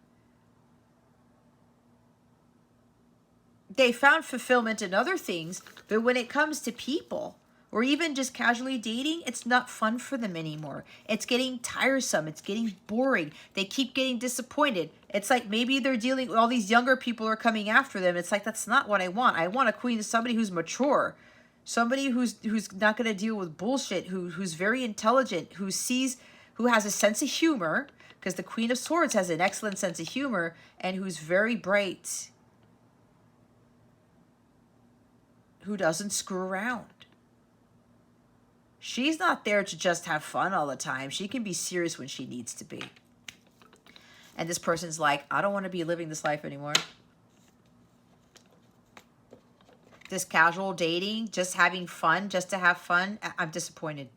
They found fulfillment in other things, but when it comes to people, or even just casually dating, it's not fun for them anymore. It's getting tiresome. It's getting boring. They keep getting disappointed. It's like maybe they're dealing with all these younger people are coming after them. It's like, that's not what I want. I want a queen, somebody who's mature. Somebody who's not going to deal with bullshit, who's very intelligent, who has a sense of humor, because the Queen of Swords has an excellent sense of humor, and who's very bright, who doesn't screw around. She's not there to just have fun all the time. She can be serious when she needs to be. And this person's like, I don't want to be living this life anymore. This casual dating, just having fun, just to have fun, I'm disappointed.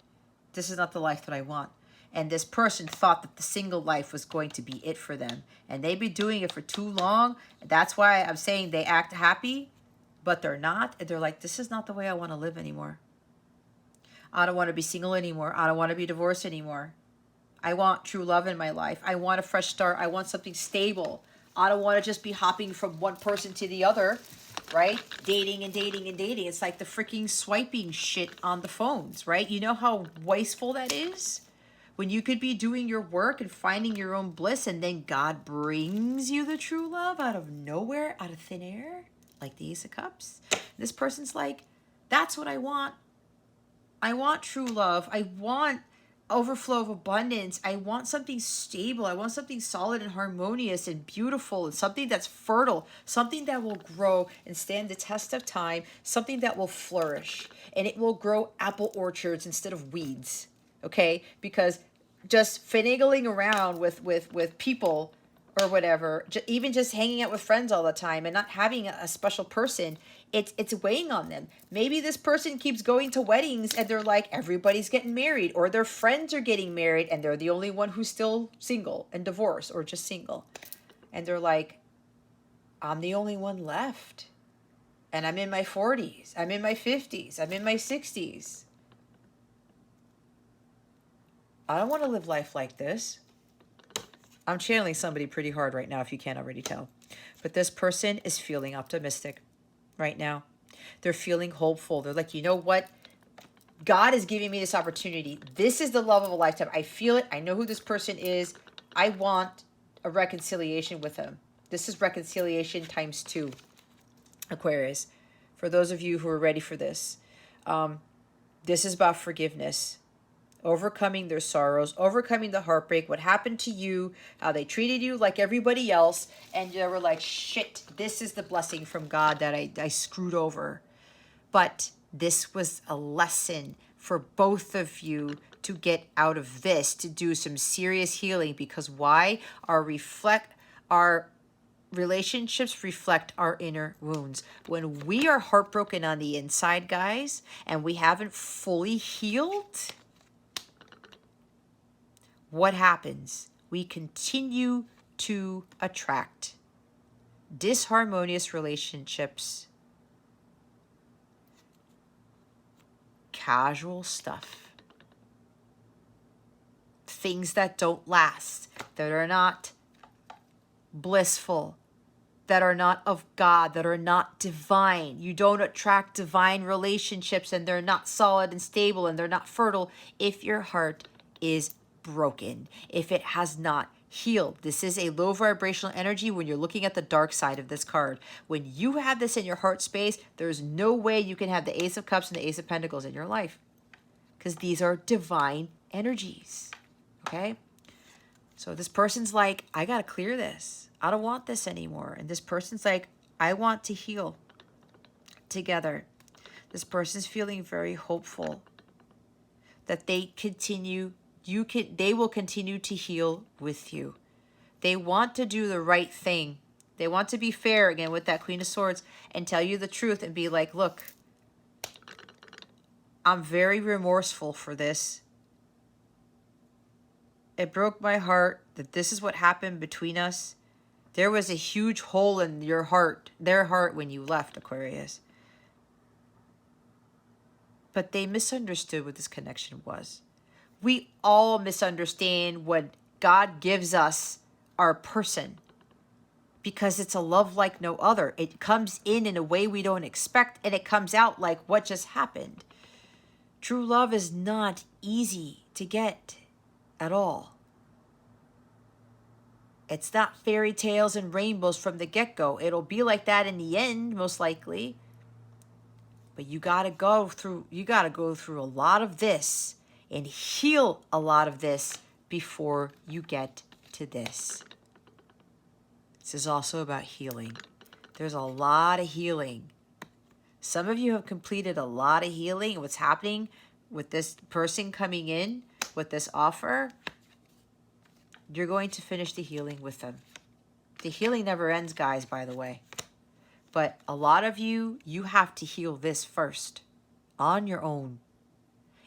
This is not the life that I want. And this person thought that the single life was going to be it for them. And they've been doing it for too long. That's why I'm saying they act happy, but they're not. And they're like, this is not the way I want to live anymore. I don't want to be single anymore. I don't want to be divorced anymore. I want true love in my life. I want a fresh start. I want something stable. I don't want to just be hopping from one person to the other. Right? Dating and dating and dating. It's like the freaking swiping shit on the phones, right? You know how wasteful that is? When you could be doing your work and finding your own bliss, and then God brings you the true love out of nowhere, out of thin air, like the Ace of Cups. This person's like, that's what I want. I want true love. I want overflow of abundance. I want something stable. I want something solid and harmonious and beautiful, and something that's fertile, something that will grow and stand the test of time, something that will flourish, and it will grow apple orchards instead of weeds. Okay? Because just finagling around with people or whatever, even just hanging out with friends all the time and not having a special person, it's weighing on them. Maybe this person keeps going to weddings and they're like, everybody's getting married, or their friends are getting married and they're the only one who's still single and divorced or just single. And they're like, I'm the only one left. And I'm in my 40s. I'm in my 50s. I'm in my 60s. I don't want to live life like this. I'm channeling somebody pretty hard right now, if you can't already tell. But this person is feeling optimistic right now. They're feeling hopeful. They're like, you know what? God is giving me this opportunity. This is the love of a lifetime. I feel it. I know who this person is. I want a reconciliation with him. This is reconciliation times 2, Aquarius. For those of you who are ready for this, this is about forgiveness. Overcoming their sorrows, overcoming the heartbreak, what happened to you, how they treated you like everybody else, and they were like, shit, this is the blessing from God that I screwed over. But this was a lesson for both of you to get out of this, to do some serious healing. Because why? Our relationships reflect our inner wounds. When we are heartbroken on the inside, guys, and we haven't fully healed, what happens? We continue to attract disharmonious relationships, casual stuff, things that don't last, that are not blissful, that are not of God, that are not divine. You don't attract divine relationships, and they're not solid and stable, and they're not fertile if your heart is broken, if it has not healed. This is a low vibrational energy when you're looking at the dark side of this card. When you have this in your heart space, there's no way you can have the Ace of Cups and the Ace of Pentacles in your life, because these are divine energies. Okay? So this person's like, I got to clear this. I don't want this anymore. And this person's like, I want to heal together. This person's feeling very hopeful that they will continue to heal with you. They want to do the right thing. They want to be fair, again, with that Queen of Swords, and tell you the truth and be like, look, I'm very remorseful for this. It broke my heart that this is what happened between us. There was a huge hole in your heart, their heart, when you left, Aquarius. But they misunderstood what this connection was. We all misunderstand when God gives us our person, because it's a love like no other. It comes in a way we don't expect, and it comes out like what just happened. True love is not easy to get at all. It's not fairy tales and rainbows from the get-go. It'll be like that in the end, most likely. But you gotta go through a lot of this and heal a lot of this before you get to this. This is also about healing. There's a lot of healing. Some of you have completed a lot of healing. What's happening with this person coming in with this offer, you're going to finish the healing with them. The healing never ends, guys, by the way. But a lot of you have to heal this first on your own.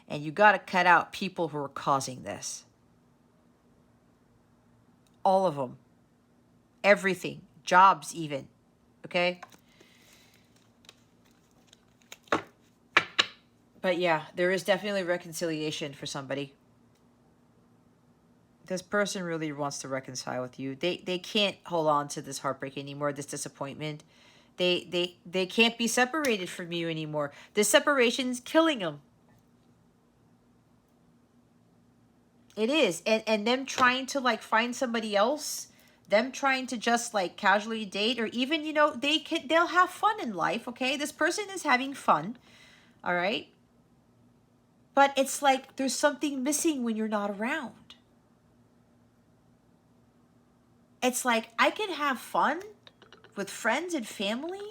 And you got to cut out people who are causing this. All of them. Everything. Jobs even. Okay? But yeah, there is definitely reconciliation for somebody. This person really wants to reconcile with you. They can't hold on to this heartbreak anymore, this disappointment. They can't be separated from you anymore. This separation's killing them. It is. And them trying to like find somebody else, them trying to just like casually date, or even, you know, they'll have fun in life, okay? This person is having fun. All right? But it's like there's something missing when you're not around. It's like I can have fun with friends and family,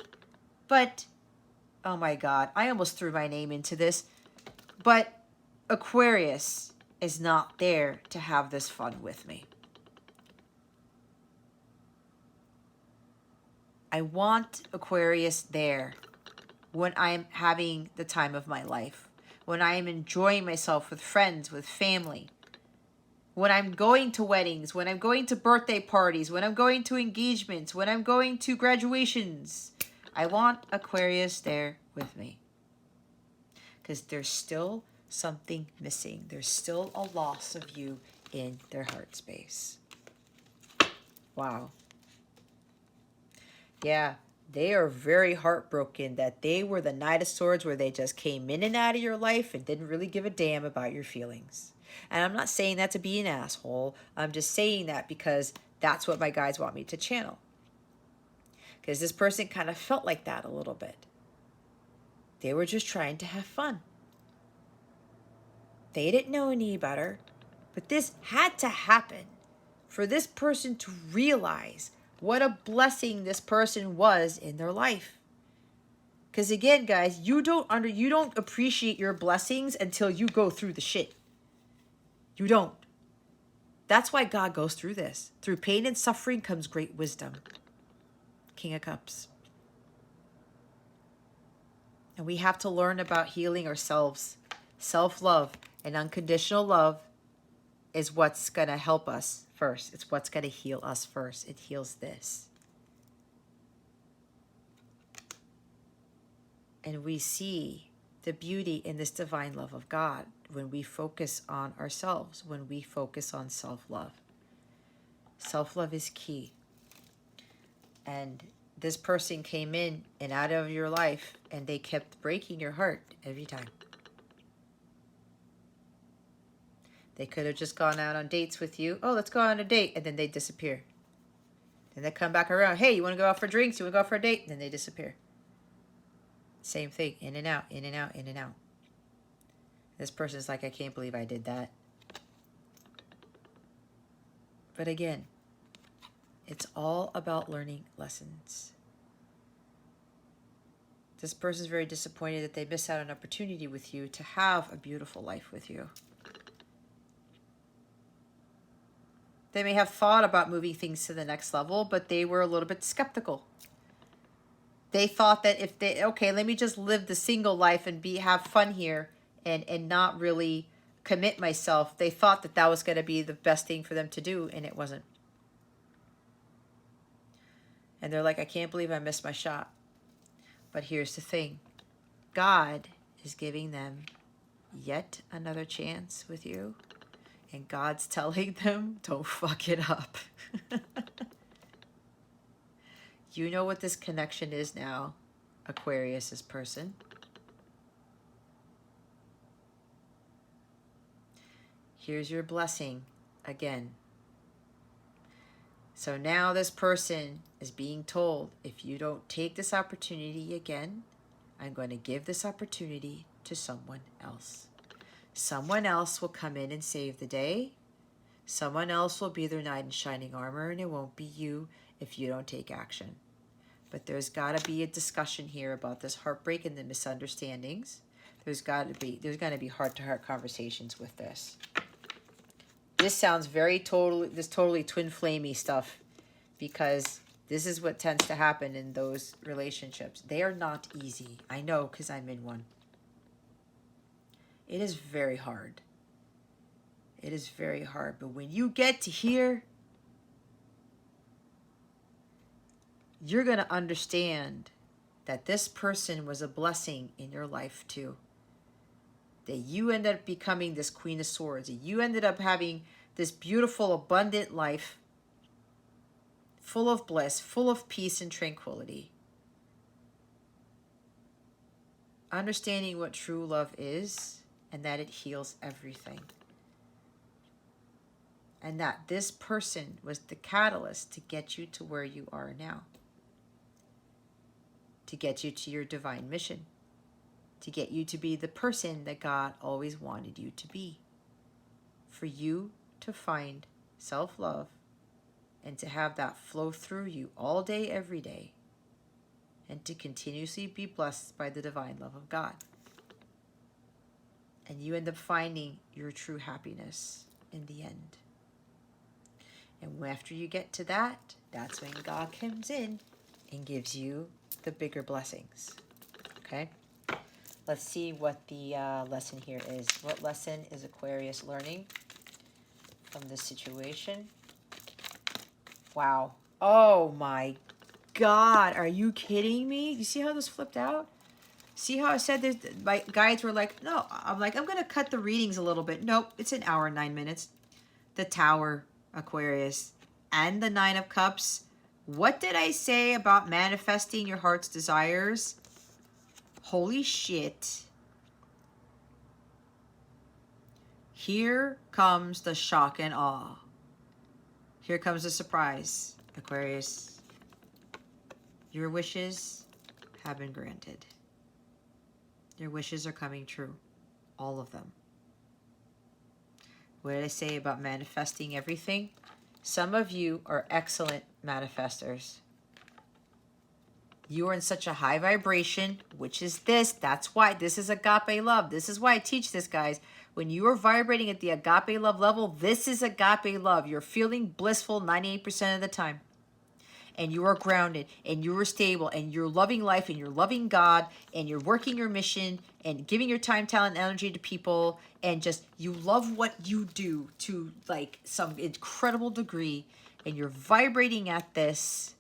but oh my God, I almost threw my name into this. But Aquarius is not there to have this fun with me. I want Aquarius there when I'm having the time of my life, when I am enjoying myself with friends, with family, when I'm going to weddings, when I'm going to birthday parties, when I'm going to engagements, when I'm going to graduations. I want Aquarius there with me. Because there's still something missing. There's still a loss of you in their heart space. Wow. Yeah, they are very heartbroken that they were the Knight of Swords where they just came in and out of your life and didn't really give a damn about your feelings. And I'm not saying that to be an asshole. I'm just saying that because that's what my guides want me to channel. Because this person kind of felt like that a little bit. They were just trying to have fun. They didn't know any better. But this had to happen for this person to realize what a blessing this person was in their life. Because again, guys, you don't appreciate your blessings until you go through the shit. You don't. That's why God goes through this. Through pain and suffering comes great wisdom. King of Cups. And we have to learn about healing ourselves. Self-love and unconditional love is what's going to help us first. It's what's going to heal us first. It heals this. And we see the beauty in this divine love of God when we focus on ourselves, when we focus on self-love. Self-love is key. And this person came in and out of your life, and they kept breaking your heart every time. They could have just gone out on dates with you. Oh, let's go on a date. And then they disappear. Then they come back around. Hey, you want to go out for drinks? You want to go out for a date? And then they disappear. Same thing. In and out, in and out, in and out. This person's like, I can't believe I did that. But again, it's all about learning lessons. This person's very disappointed that they missed out on an opportunity with you to have a beautiful life with you. They may have thought about moving things to the next level, but they were a little bit skeptical. They thought that if they, okay, let me just live the single life and have fun here and not really commit myself. They thought that that was going to be the best thing for them to do, and it wasn't. And they're like, I can't believe I missed my shot. But here's the thing. God is giving them yet another chance with you. And God's telling them, don't fuck it up. You know what this connection is now, Aquarius' person. Here's your blessing again. So now this person is being told, if you don't take this opportunity again, I'm going to give this opportunity to someone else. Someone else will come in and save the day. Someone else will be their knight in shining armor, and it won't be you if you don't take action. But there's got to be a discussion here about this heartbreak and the misunderstandings. There's going to be heart-to-heart conversations with this. This sounds totally twin flamey stuff, because this is what tends to happen in those relationships. They are not easy. I know, because I'm in one. It is very hard. It is very hard. But when you get to here, you're going to understand that this person was a blessing in your life too. That you ended up becoming this Queen of Swords. That you ended up having this beautiful, abundant life, full of bliss, full of peace and tranquility. Understanding what true love is, and that it heals everything. And that this person was the catalyst to get you to where you are now. To get you to your divine mission. to get you to be the person that God always wanted you to be. For you to find self-love and to have that flow through you all day, every day, and to continuously be blessed by the divine love of God. And you end up finding your true happiness in the end. And after you get to that, that's when God comes in and gives you the bigger blessings. Okay? Let's see what the lesson here is. What lesson is Aquarius learning from this situation? Wow. Oh my God. Are you kidding me? You see how this flipped out? See how I said this? My guides were like, no. I'm like, I'm going to cut the readings a little bit. Nope. It's an hour and 9 minutes. The Tower, Aquarius, and the Nine of Cups. What did I say about manifesting your heart's desires? Holy shit. Here comes the shock and awe. Here comes the surprise, Aquarius. Your wishes have been granted. Your wishes are coming true. All of them. What did I say about manifesting everything? Some of you are excellent manifestors. You are in such a high vibration, which is this. That's why this is agape love. This is why I teach this, guys. When you are vibrating at the agape love level, this is agape love. You're feeling blissful 98% of the time. And you are grounded, and you are stable, and you're loving life, and you're loving God, and you're working your mission, and giving your time, talent, and energy to people, and just you love what you do to like some incredible degree, and you're vibrating at this.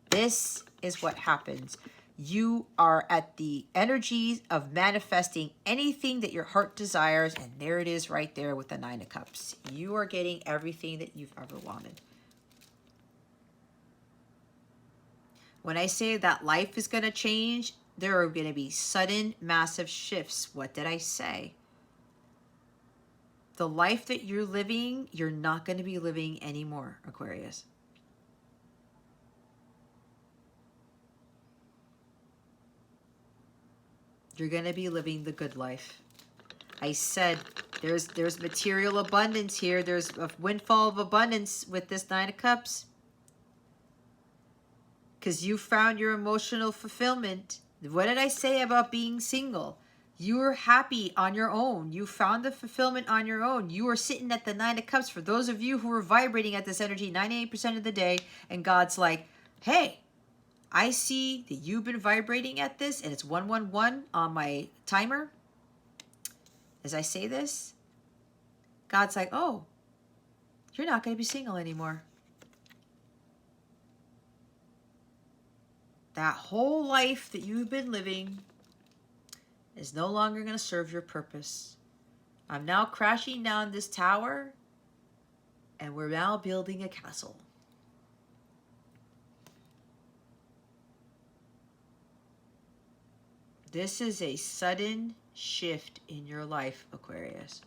This is what happens. You are at the energies of manifesting anything that your heart desires, and there it is right there with the Nine of Cups. You are getting everything that you've ever wanted. When I say that life is going to change, there are going to be sudden, massive shifts. What did I say? The life that you're living, you're not going to be living anymore, Aquarius. You're going to be living the good life. I said there's material abundance here. There's a windfall of abundance with this Nine of Cups. Because you found your emotional fulfillment. What did I say about being single? You were happy on your own. You found the fulfillment on your own. You were sitting at the Nine of Cups. For those of you who are vibrating at this energy 98% of the day, and God's like, hey, I see that you've been vibrating at this, and it's 111 on my timer. As I say this, God's like, oh, you're not going to be single anymore. That whole life that you've been living is no longer going to serve your purpose. I'm now crashing down this tower, and we're now building a castle. This is a sudden shift in your life, Aquarius.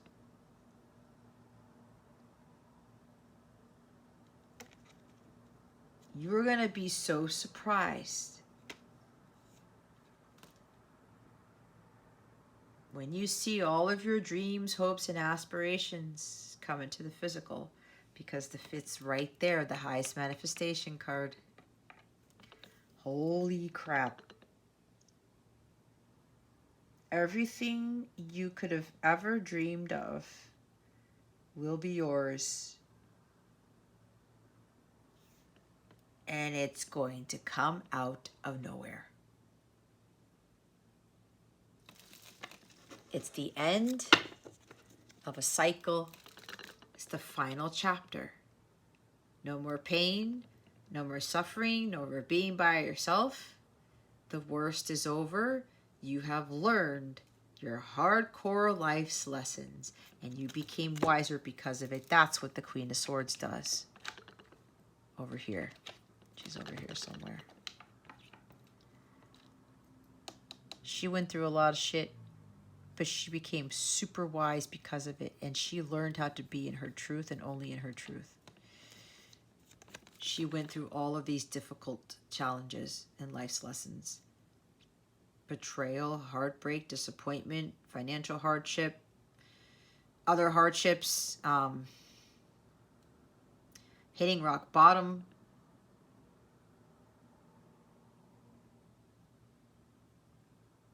You're going to be so surprised when you see all of your dreams, hopes, and aspirations come into the physical, because it's right there, the highest manifestation card. Holy crap. Everything you could have ever dreamed of will be yours. And it's going to come out of nowhere. It's the end of a cycle. It's the final chapter. No more pain, no more suffering, no more being by yourself. The worst is over. You have learned your hardcore life's lessons, and you became wiser because of it. That's what the Queen of Swords does. Over here. She's over here somewhere. She went through a lot of shit, but she became super wise because of it, and she learned how to be in her truth and only in her truth. She went through all of these difficult challenges and life's lessons. betrayal, heartbreak, disappointment, financial hardship, other hardships, hitting rock bottom,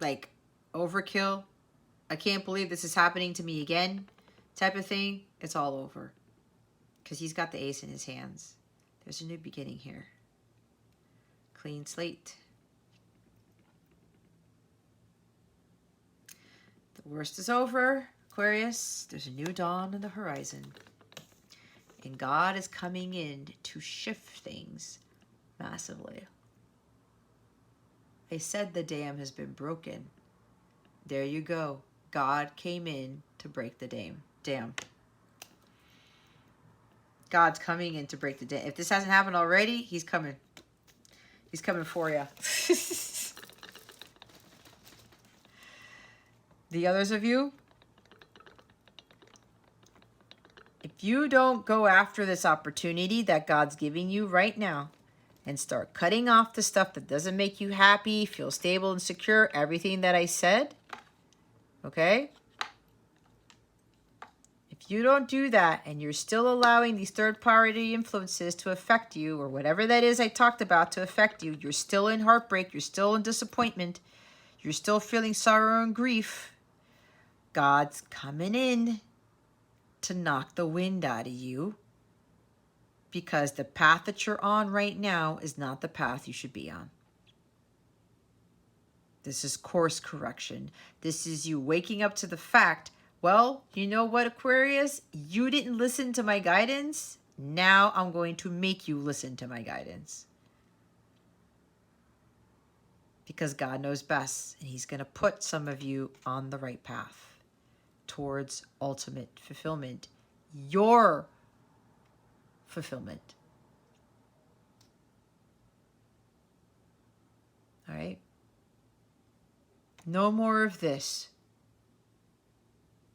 like overkill. I can't believe this is happening to me again type of thing. It's all over. Because he's got the ace in his hands. There's a new beginning here. Clean slate. The worst is over, Aquarius. There's a new dawn on the horizon. And God is coming in to shift things massively. I said the dam has been broken. There you go. God came in to break the dam. God's coming in to break the dam. If this hasn't happened already, he's coming. He's coming for you. The others of you, if you don't go after this opportunity that God's giving you right now and start cutting off the stuff that doesn't make you happy, feel stable and secure, everything that I said, okay? If you don't do that and you're still allowing these third-party influences to affect you, or whatever that is I talked about to affect you, you're still in heartbreak, you're still in disappointment, you're still feeling sorrow and grief, God's coming in to knock the wind out of you, because the path that you're on right now is not the path you should be on. This is course correction. This is you waking up to the fact, well, you know what, Aquarius? You didn't listen to my guidance. Now I'm going to make you listen to my guidance. Because God knows best, and he's going to put some of you on the right path towards ultimate fulfillment, your fulfillment. All right? No more of this.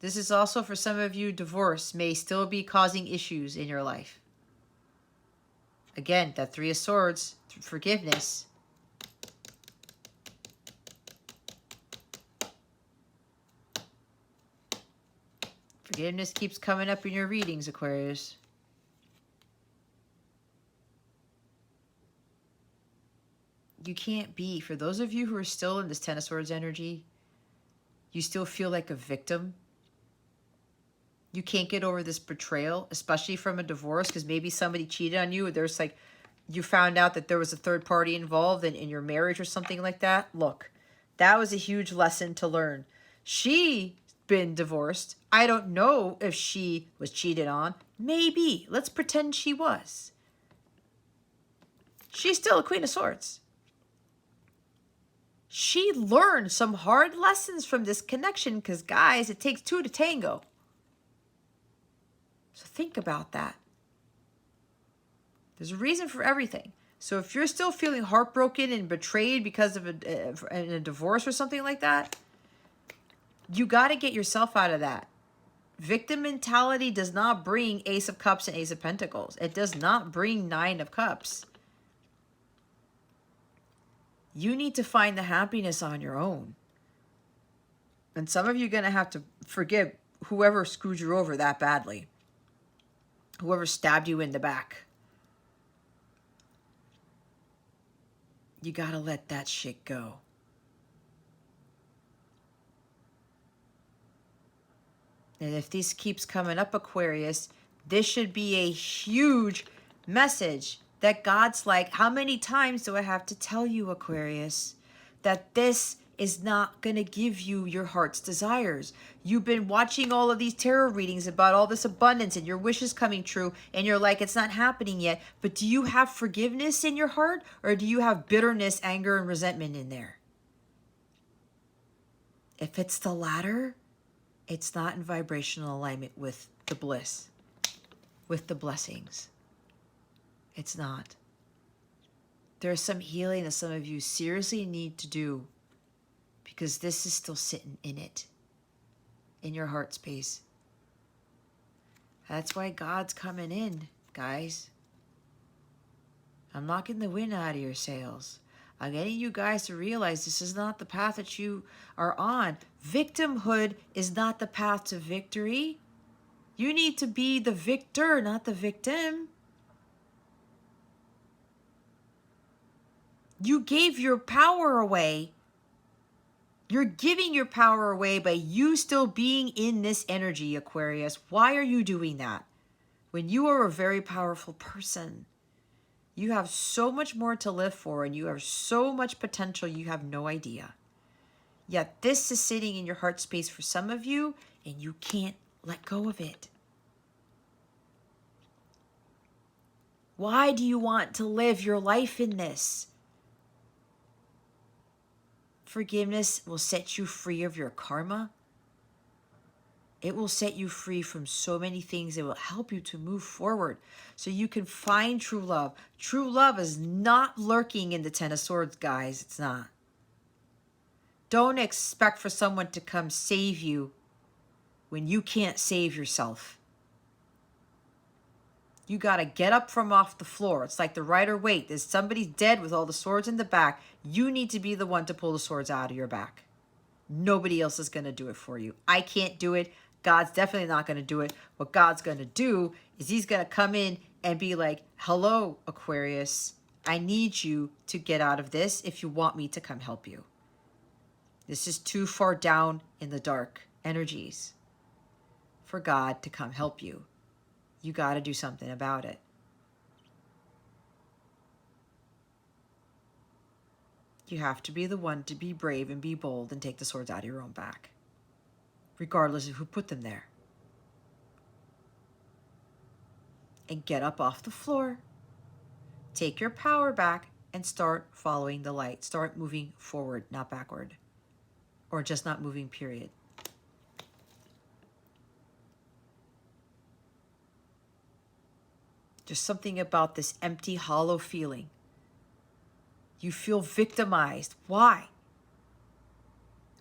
This is also for some of you, divorce may still be causing issues in your life. Again, that Three of Swords, forgiveness. Forgiveness keeps coming up in your readings, Aquarius. You can't be, for those of you who are still in this Ten of Swords energy, you still feel like a victim. You can't get over this betrayal, especially from a divorce, because maybe somebody cheated on you. There's like, you found out that there was a third party involved in your marriage or something like that. Look, that was a huge lesson to learn. She's been divorced. I don't know if she was cheated on. Maybe. Let's pretend she was. She's still a Queen of Swords. She learned some hard lessons from this connection because, guys, it takes two to tango. So think about that. There's a reason for everything. So if you're still feeling heartbroken and betrayed because of a divorce or something like that, you got to get yourself out of that. Victim mentality does not bring Ace of Cups and Ace of Pentacles. It does not bring Nine of Cups. You need to find the happiness on your own. And some of you are going to have to forgive whoever screwed you over that badly. Whoever stabbed you in the back. You got to let that shit go. And if this keeps coming up, Aquarius, this should be a huge message that God's like, how many times do I have to tell you, Aquarius, that this is not going to give you your heart's desires? You've been watching all of these tarot readings about all this abundance and your wishes coming true, and you're like, it's not happening yet. But do you have forgiveness in your heart, or do you have bitterness, anger, and resentment in there? If it's the latter, it's not in vibrational alignment with the bliss, with the blessings. It's not. There's some healing that some of you seriously need to do, because this is still sitting in it, in your heart space. That's why God's coming in, guys. I'm knocking the wind out of your sails. I'm getting you guys to realize this is not the path that you are on. Victimhood is not the path to victory. You need to be the victor, not the victim. You gave your power away. You're giving your power away by you still being in this energy, Aquarius. Why are you doing that? When you are a very powerful person, you have so much more to live for and you have so much potential you have no idea. Yet this is sitting in your heart space for some of you and you can't let go of it. Why do you want to live your life in this? Forgiveness will set you free of your karma. It will set you free from so many things. It will help you to move forward so you can find true love. True love is not lurking in the Ten of Swords, guys. It's not. Don't expect for someone to come save you when you can't save yourself. You got to get up from off the floor. It's like the Rider-Waite. There's somebody dead with all the swords in the back. You need to be the one to pull the swords out of your back. Nobody else is going to do it for you. I can't do it. God's definitely not going to do it. What God's going to do is he's going to come in and be like, hello, Aquarius. I need you to get out of this if you want me to come help you. This is too far down in the dark energies for God to come help you. You got to do something about it. You have to be the one to be brave and be bold and take the swords out of your own back, regardless of who put them there. And get up off the floor, take your power back, and start following the light. Start moving forward, not backward, or just not moving, period. There's something about this empty, hollow feeling. You feel victimized. Why?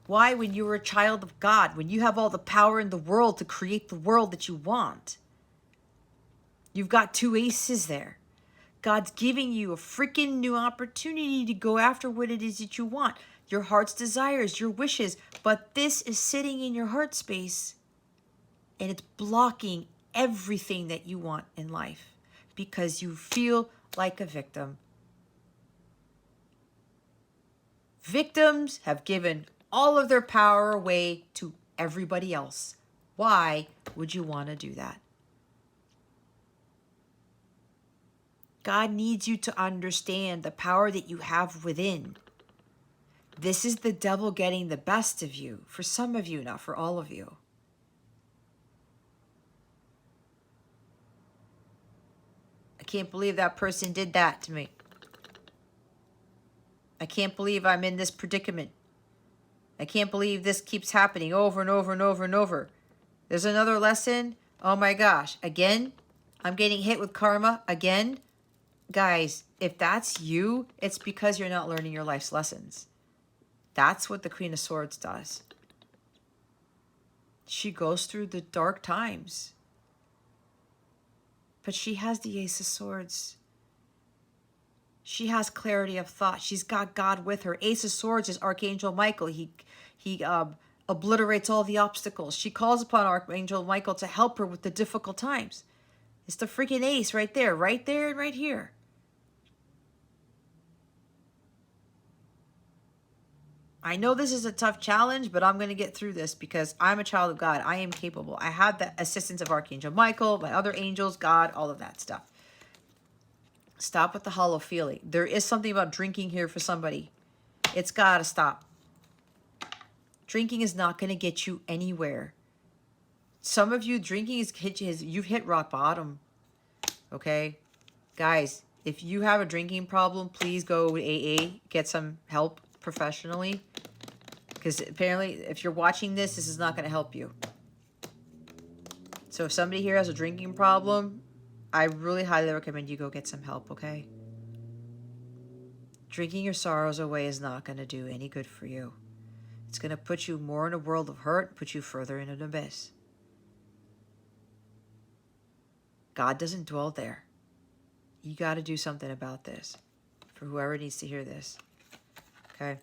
Why, when you were a child of God, when you have all the power in the world to create the world that you want? You've got two aces there. God's giving you a freaking new opportunity to go after what it is that you want. Your heart's desires, your wishes. But this is sitting in your heart space. And it's blocking everything that you want in life. Because you feel like a victim. Victims have given all of their power away to everybody else. Why would you want to do that? God needs you to understand the power that you have within. This is the devil getting the best of you. For some of you, not for all of you. I can't believe that person did that to me. I can't believe I'm in this predicament. I can't believe this keeps happening over and over and over and over. There's another lesson. Oh my gosh. Again, I'm getting hit with karma again. Guys, if that's you, it's because you're not learning your life's lessons. That's what the Queen of Swords does. She goes through the dark times. But she has the Ace of Swords. She has clarity of thought. She's got God with her. Ace of Swords is Archangel Michael. He obliterates all the obstacles. She calls upon Archangel Michael to help her with the difficult times. It's the freaking ace right there and right here. I know this is a tough challenge, but I'm going to get through this because I'm a child of God. I am capable. I have the assistance of Archangel Michael, my other angels, God, all of that stuff. Stop with the hollow feeling. There is something about drinking here for somebody. It's got to stop. Drinking is not going to get you anywhere. Some of you, drinking you've hit rock bottom. Okay? Guys, if you have a drinking problem, please go to AA. Get some help professionally. Because apparently, if you're watching this, this is not going to help you. So if somebody here has a drinking problem, I really highly recommend you go get some help, okay? Drinking your sorrows away is not going to do any good for you. It's going to put you more in a world of hurt, put you further in an abyss. God doesn't dwell there. You got to do something about this for whoever needs to hear this. Okay?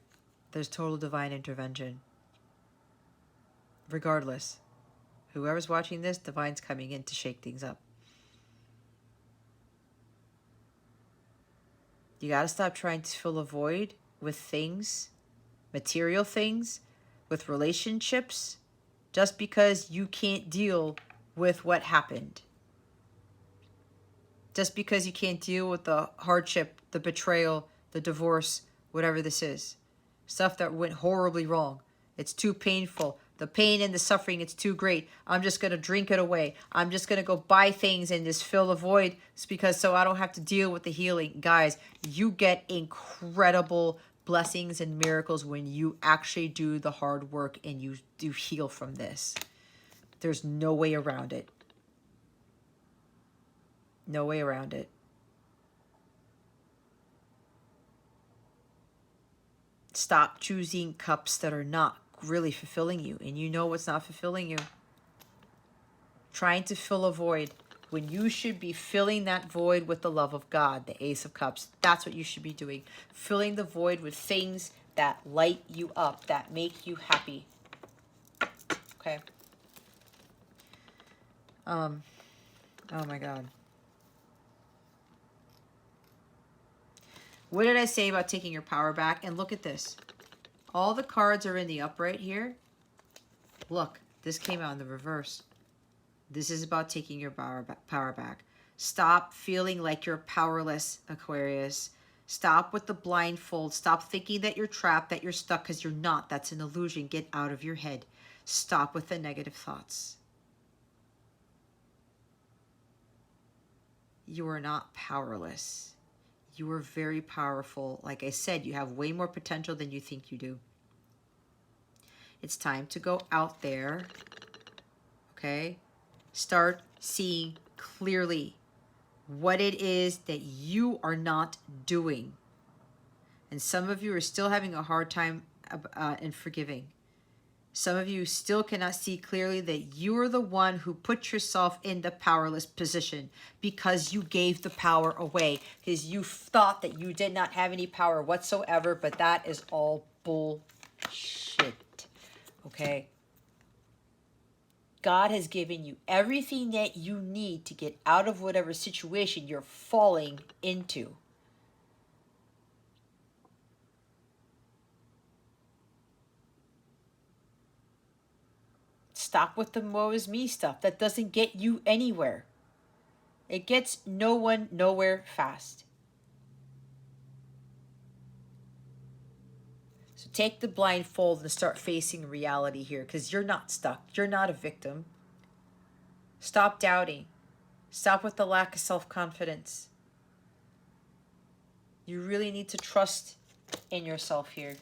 There's total divine intervention. Regardless. Whoever's watching this, divine's coming in to shake things up. You got to stop trying to fill a void with things, material things, with relationships, just because you can't deal with what happened. Just because you can't deal with the hardship, the betrayal, the divorce, whatever this is. Stuff that went horribly wrong. It's too painful. The pain and the suffering, it's too great. I'm just going to drink it away. I'm just going to go buy things and just fill the void so I don't have to deal with the healing. Guys, you get incredible blessings and miracles when you actually do the hard work and you do heal from this. There's no way around it. No way around it. Stop choosing cups that are not really fulfilling you. And you know what's not fulfilling you. Trying to fill a void when you should be filling that void with the love of God, the Ace of Cups. That's what you should be doing. Filling the void with things that light you up, that make you happy. Okay. Oh my God. What did I say about taking your power back? And look at this. All the cards are in the upright here. Look, this came out in the reverse. This is about taking your power back. Stop feeling like you're powerless, Aquarius. Stop with the blindfold. Stop thinking that you're trapped, that you're stuck, because you're not. That's an illusion. Get out of your head. Stop with the negative thoughts. You are not powerless. You are very powerful. Like I said, you have way more potential than you think you do. It's time to go out there, okay? Start seeing clearly what it is that you are not doing. And some of you are still having a hard time in forgiving. Some of you still cannot see clearly that you are the one who put yourself in the powerless position because you gave the power away, because you thought that you did not have any power whatsoever, but that is all bullshit. Okay? God has given you everything that you need to get out of whatever situation you're falling into. Stop with the woe is me stuff. That doesn't get you anywhere. It gets no one nowhere fast. So take the blindfold and start facing reality here, because you're not stuck. You're not a victim. Stop doubting. Stop with the lack of self-confidence. You really need to trust in yourself here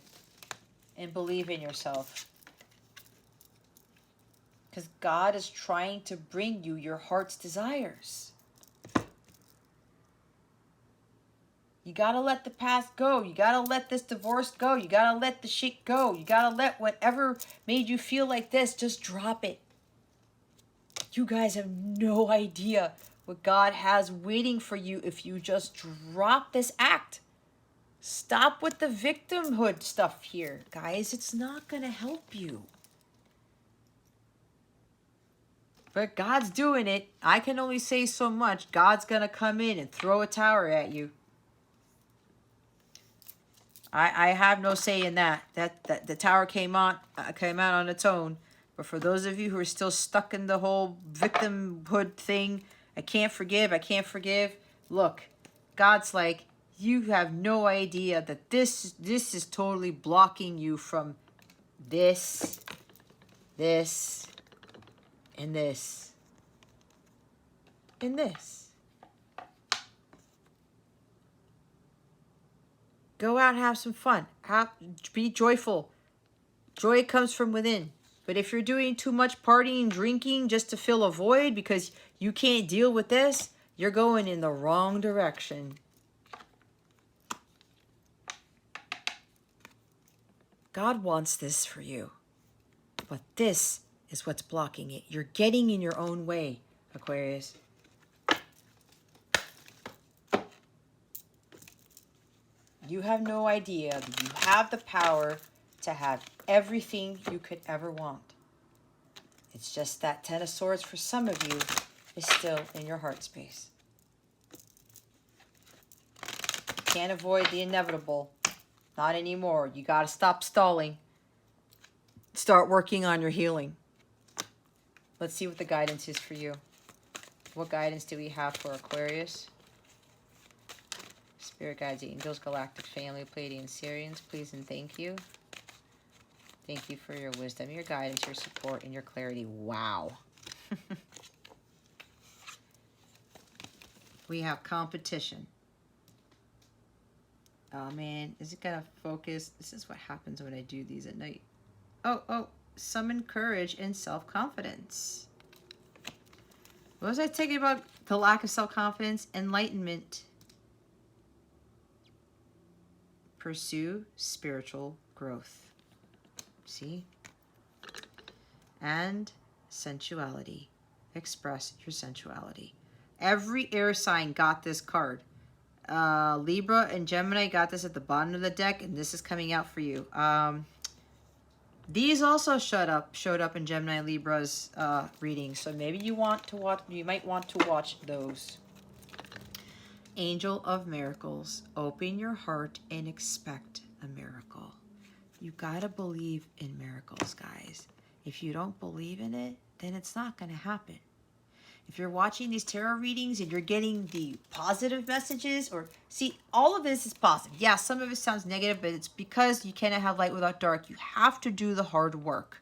and believe in yourself. Because God is trying to bring you your heart's desires. You got to let the past go. You got to let this divorce go. You got to let the shit go. You got to let whatever made you feel like this, just drop it. You guys have no idea what God has waiting for you if you just drop this act. Stop with the victimhood stuff here, guys. It's not going to help you. But God's doing it. I can only say so much. God's going to come in and throw a tower at you. I have no say in that. That the tower came out on its own. But for those of you who are still stuck in the whole victimhood thing, I can't forgive. Look, God's like, you have no idea that this is totally blocking you from this, and this, and this. Go out and have some fun. Be joyful. Joy comes from within. But if you're doing too much partying, drinking just to fill a void because you can't deal with this, you're going in the wrong direction. God wants this for you. But this is what's blocking it. You're getting in your own way, Aquarius. You have no idea that you have the power to have everything you could ever want. It's just that Ten of Swords for some of you is still in your heart space. You can't avoid the inevitable. Not anymore. You got to stop stalling. Start working on your healing. Let's see what the guidance is for you. What guidance do we have for Aquarius? Spirit guides, angels, galactic family, Pleiadian, Sirians, please and thank you. Thank you for your wisdom, your guidance, your support, and your clarity. Wow. We have competition. Oh man, is it gonna focus? This is what happens when I do these at night. Oh, summon courage and self-confidence. What was I thinking about? The lack of self-confidence, enlightenment. Pursue spiritual growth. See? And sensuality. Express your sensuality. Every air sign got this card. Libra and Gemini got this at the bottom of the deck, and this is coming out for you. These also showed up in Gemini and Libra's reading, so maybe you might want to watch those. Angel of Miracles, open your heart and expect a miracle. You gotta believe in miracles, guys. If you don't believe in it, then it's not gonna happen. If you're watching these tarot readings and you're getting the positive messages, or see, all of this is positive. Yeah, some of it sounds negative, but it's because you cannot have light without dark. You have to do the hard work.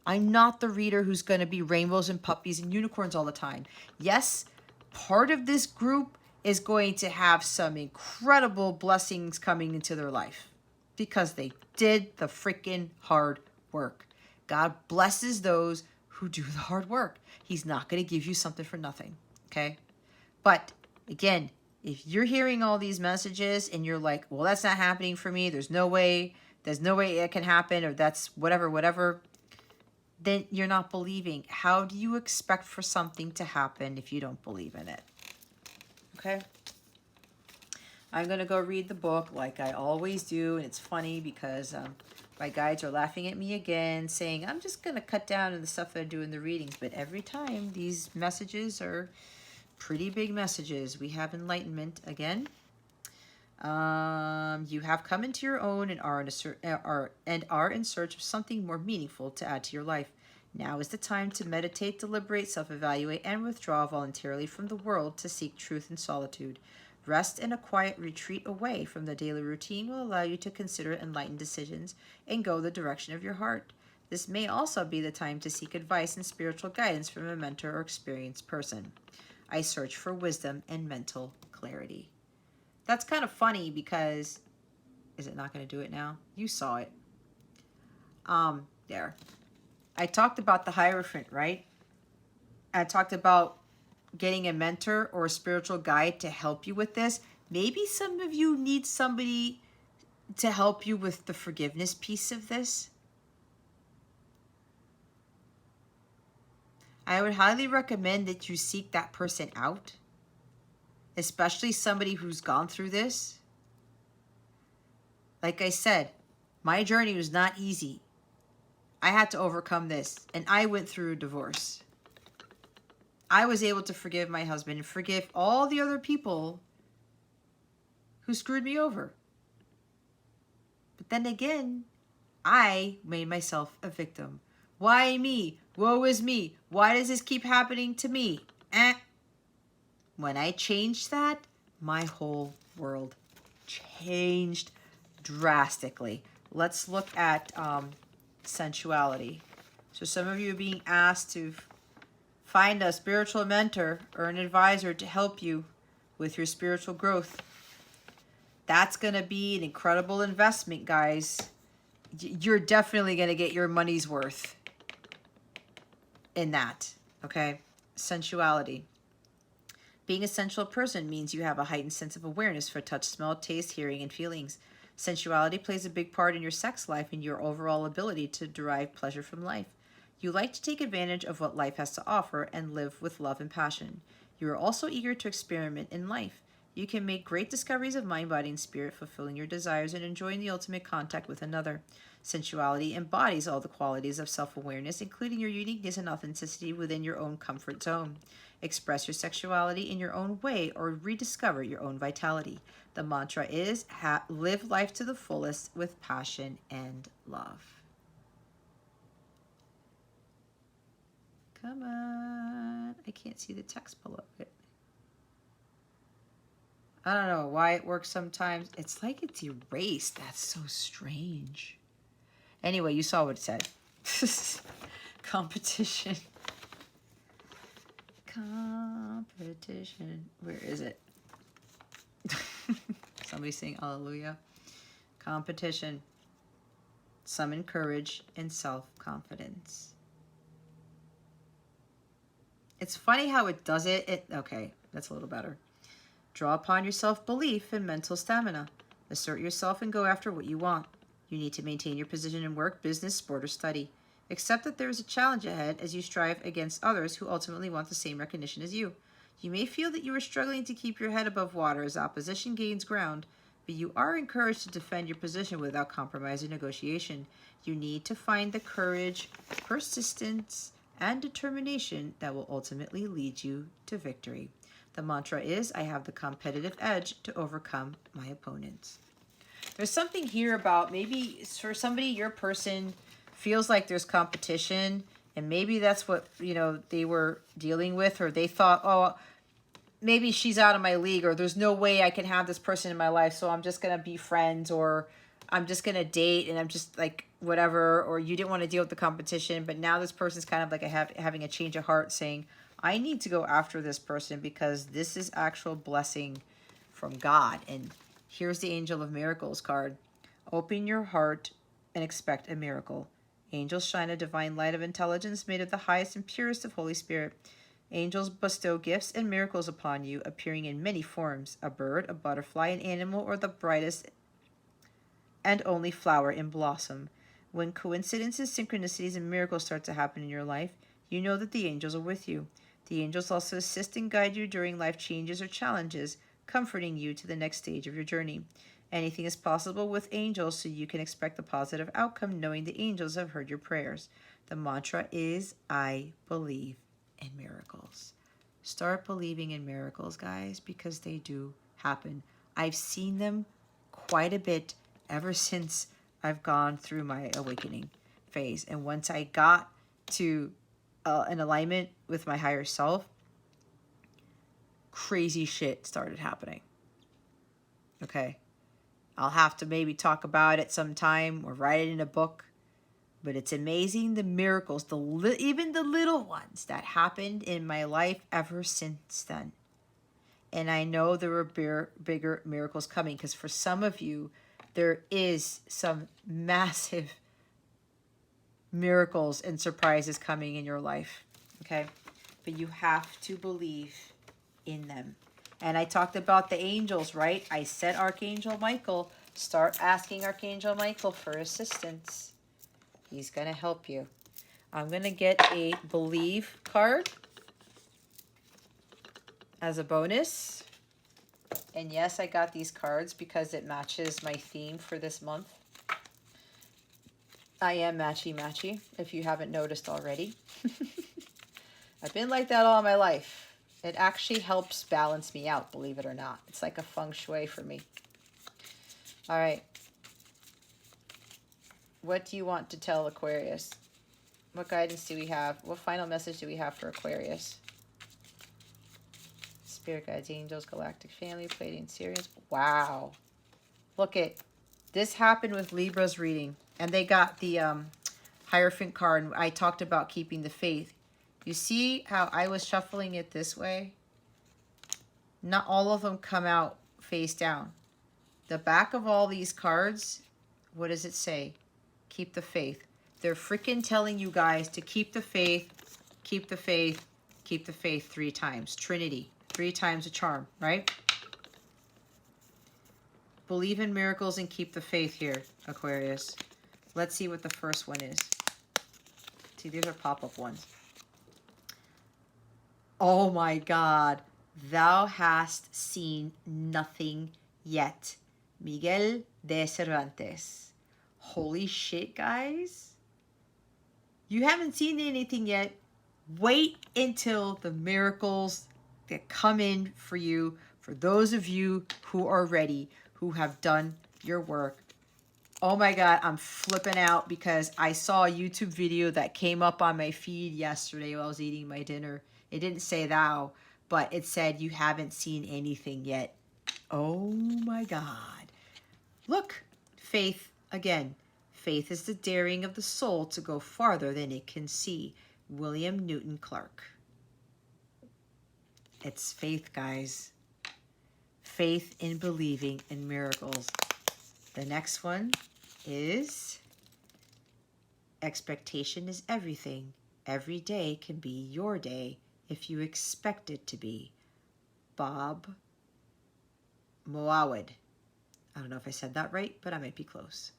I'm not the reader who's going to be rainbows and puppies and unicorns all the time. Yes, part of this group is going to have some incredible blessings coming into their life because they did the freaking hard work. God blesses those who do the hard work. He's not going to give you something for nothing, okay? But again, if you're hearing all these messages and you're like, well, that's not happening for me, there's no way it can happen, or that's whatever, then you're not believing. How do you expect for something to happen if you don't believe in it? Okay? I'm going to go read the book like I always do, and it's funny because my guides are laughing at me again, saying, I'm just going to cut down on the stuff that I do in the readings. But every time, these messages are pretty big messages. We have enlightenment again. You have come into your own and are in search of something more meaningful to add to your life. Now is the time to meditate, deliberate, self-evaluate, and withdraw voluntarily from the world to seek truth in solitude. Rest and a quiet retreat away from the daily routine will allow you to consider enlightened decisions and go the direction of your heart. This may also be the time to seek advice and spiritual guidance from a mentor or experienced person. I search for wisdom and mental clarity. That's kind of funny because, is it not going to do it now? You saw it. There. I talked about the Hierophant, right? I talked about getting a mentor or a spiritual guide to help you with this. Maybe some of you need somebody to help you with the forgiveness piece of this. I would highly recommend that you seek that person out, especially somebody who's gone through this. Like I said, my journey was not easy. I had to overcome this, and I went through a divorce. I was able to forgive my husband and forgive all the other people who screwed me over. But then again, I made myself a victim. Why me? Woe is me. Why does this keep happening to me? When I changed that, my whole world changed drastically. Let's look at sensuality. So some of you are being asked to find a spiritual mentor or an advisor to help you with your spiritual growth. That's going to be an incredible investment, guys. You're definitely going to get your money's worth in that, okay? Sensuality. Being a sensual person means you have a heightened sense of awareness for touch, smell, taste, hearing, and feelings. Sensuality plays a big part in your sex life and your overall ability to derive pleasure from life. You like to take advantage of what life has to offer and live with love and passion. You are also eager to experiment in life. You can make great discoveries of mind, body, and spirit, fulfilling your desires and enjoying the ultimate contact with another. Sensuality embodies all the qualities of self-awareness, including your uniqueness and authenticity within your own comfort zone. Express your sexuality in your own way or rediscover your own vitality. The mantra is live life to the fullest with passion and love. Come on. I can't see the text below it. I don't know why it works sometimes. It's like it's erased. That's so strange. Anyway, you saw what it said. Competition. Competition. Where is it? Somebody saying hallelujah. Competition. Summon courage and self-confidence. It's funny how it does it. Okay, that's a little better. Draw upon your self-belief and mental stamina. Assert yourself and go after what you want. You need to maintain your position in work, business, sport, or study. Accept that there is a challenge ahead as you strive against others who ultimately want the same recognition as you. You may feel that you are struggling to keep your head above water as opposition gains ground, but you are encouraged to defend your position without compromise or negotiation. You need to find the courage, persistence, and determination that will ultimately lead you to victory. The mantra is, I have the competitive edge to overcome my opponents. There's something here about maybe for somebody, your person feels like there's competition, and maybe that's what, they were dealing with, or they thought, oh, maybe she's out of my league, or there's no way I can have this person in my life, so I'm just going to be friends, or I'm just going to date, and I'm just like, whatever, or you didn't want to deal with the competition, but now this person's kind of like having a change of heart, saying, I need to go after this person because this is actual blessing from God. And here's the Angel of Miracles card. Open your heart and expect a miracle. Angels shine a divine light of intelligence made of the highest and purest of Holy Spirit. Angels bestow gifts and miracles upon you, appearing in many forms, a bird, a butterfly, an animal, or the brightest and only flower in blossom. When coincidences, synchronicities, and miracles start to happen in your life, you know that the angels are with you. The angels also assist and guide you during life changes or challenges, comforting you to the next stage of your journey. Anything is possible with angels, so you can expect a positive outcome knowing the angels have heard your prayers. The mantra is, I believe in miracles. Start believing in miracles, guys, because they do happen. I've seen them quite a bit ever since I've gone through my awakening phase. And once I got to an alignment with my higher self, crazy shit started happening. Okay. I'll have to maybe talk about it sometime or write it in a book. But it's amazing the miracles, even the little ones that happened in my life ever since then. And I know there are bigger miracles coming, because for some of you, there is some massive miracles and surprises coming in your life, okay? But you have to believe in them. And I talked about the angels, right? I said Archangel Michael, start asking Archangel Michael for assistance. He's going to help you. I'm going to get a believe card as a bonus. And yes, I got these cards because it matches my theme for this month. I am matchy-matchy, if you haven't noticed already. I've been like that all my life. It actually helps balance me out, believe it or not. It's like a feng shui for me. All right. What do you want to tell Aquarius? What guidance do we have? What final message do we have for Aquarius? Spirit guides, angels, galactic family, Pleiadian Sirians. Wow. Look at this happened with Libra's reading. And they got the Hierophant card. And I talked about keeping the faith. You see how I was shuffling it this way? Not all of them come out face down. The back of all these cards, what does it say? Keep the faith. They're freaking telling you guys to keep the faith, keep the faith, keep the faith 3 times. Trinity. 3 times a charm, right? Believe in miracles and keep the faith here, Aquarius. Let's see what the first one is. See, these are pop-up ones. Oh my God. Thou hast seen nothing yet. Miguel de Cervantes. Holy shit, guys. You haven't seen anything yet. Wait until the miracles that come in for you, for those of you who are ready, who have done your work. Oh my God, I'm flipping out because I saw a YouTube video that came up on my feed yesterday while I was eating my dinner. It didn't say thou, but it said you haven't seen anything yet. Oh my God. Look, faith again. Faith is the daring of the soul to go farther than it can see. William Newton Clark. It's faith, guys. Faith in believing in miracles. The next one is expectation is everything. Every day can be your day if you expect it to be. Bob Moawad. I don't know if I said that right, but I might be close.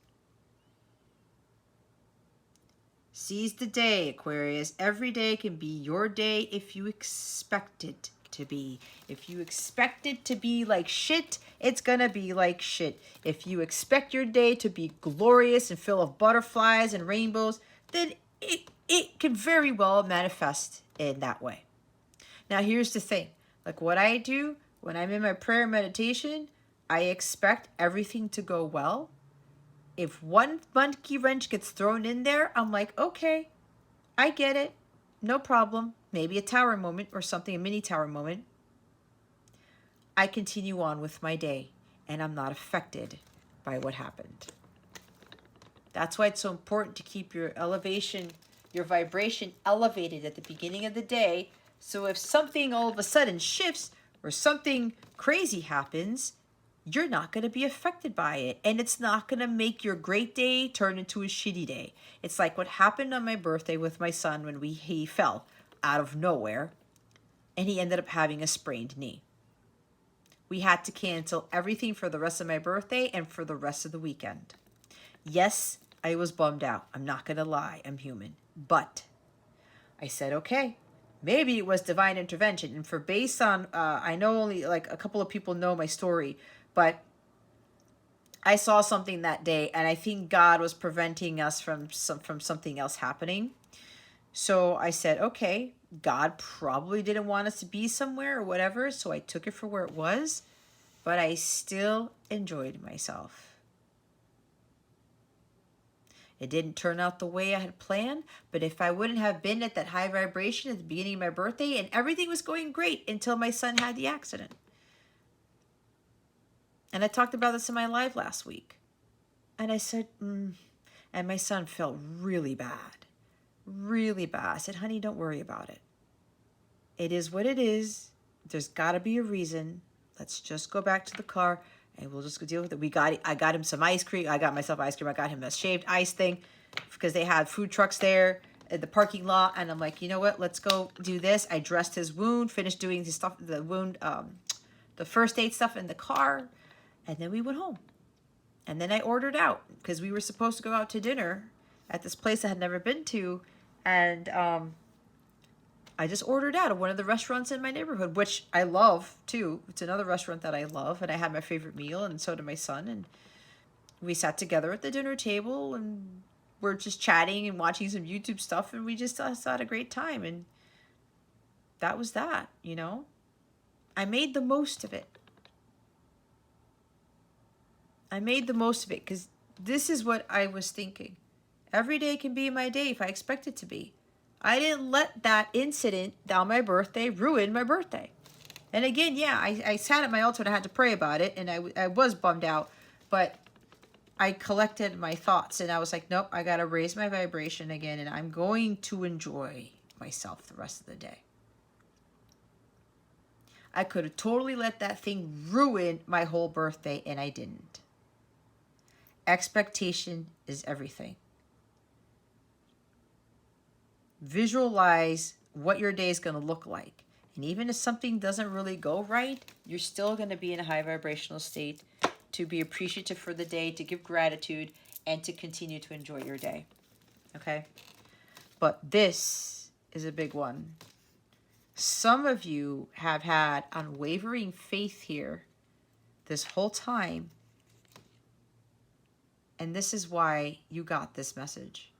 Seize the day, Aquarius. Every day can be your day if you expect it to be. If you expect it to be like shit, it's gonna be like shit. If you expect your day to be glorious and full of butterflies and rainbows, then it can very well manifest in that way. Now here's the thing. Like what I do when I'm in my prayer meditation, I expect everything to go well. If one monkey wrench gets thrown in there, I'm like, okay, I get it. No problem. Maybe a tower moment or something, a mini tower moment. I continue on with my day and I'm not affected by what happened. That's why it's so important to keep your elevation, your vibration elevated at the beginning of the day. So if something all of a sudden shifts or something crazy happens, you're not going to be affected by it. And it's not going to make your great day turn into a shitty day. It's like what happened on my birthday with my son when he fell out of nowhere and he ended up having a sprained knee. We had to cancel everything for the rest of my birthday and for the rest of the weekend. Yes, I was bummed out. I'm not going to lie. I'm human. But I said, okay, maybe it was divine intervention. And for based on, I know only like a couple of people know my story, but I saw something that day, and I think God was preventing us from something else happening. So I said, okay, God probably didn't want us to be somewhere or whatever, so I took it for where it was, but I still enjoyed myself. It didn't turn out the way I had planned, but if I wouldn't have been at that high vibration at the beginning of my birthday, and everything was going great until my son had the accident. And I talked about this in my live last week. And I said, and my son felt really bad. Really bad. I said, honey, don't worry about it. It is what it is. There's got to be a reason. Let's just go back to the car and we'll just go deal with it. I got him some ice cream. I got myself ice cream. I got him a shaved ice thing because they had food trucks there at the parking lot. And I'm like, you know what? Let's go do this. I dressed his wound, finished doing his stuff, the wound, the first aid stuff in the car. And then we went home. And then I ordered out because we were supposed to go out to dinner at this place I had never been to. And I just ordered out of one of the restaurants in my neighborhood, which I love too. It's another restaurant that I love. And I had my favorite meal, and so did my son. And we sat together at the dinner table and we're just chatting and watching some YouTube stuff. And we just had a great time. And that was that, you know. I made the most of it. I made the most of it because this is what I was thinking. Every day can be my day if I expect it to be. I didn't let that incident on my birthday ruin my birthday. And again, yeah, I sat at my altar and I had to pray about it, and I was bummed out, but I collected my thoughts and I was like, nope, I got to raise my vibration again, and I'm going to enjoy myself the rest of the day. I could have totally let that thing ruin my whole birthday, and I didn't. Expectation is everything. Visualize what your day is going to look like. And even if something doesn't really go right, you're still going to be in a high vibrational state to be appreciative for the day, to give gratitude, and to continue to enjoy your day. Okay? But this is a big one. Some of you have had unwavering faith here this whole time, and this is why you got this message.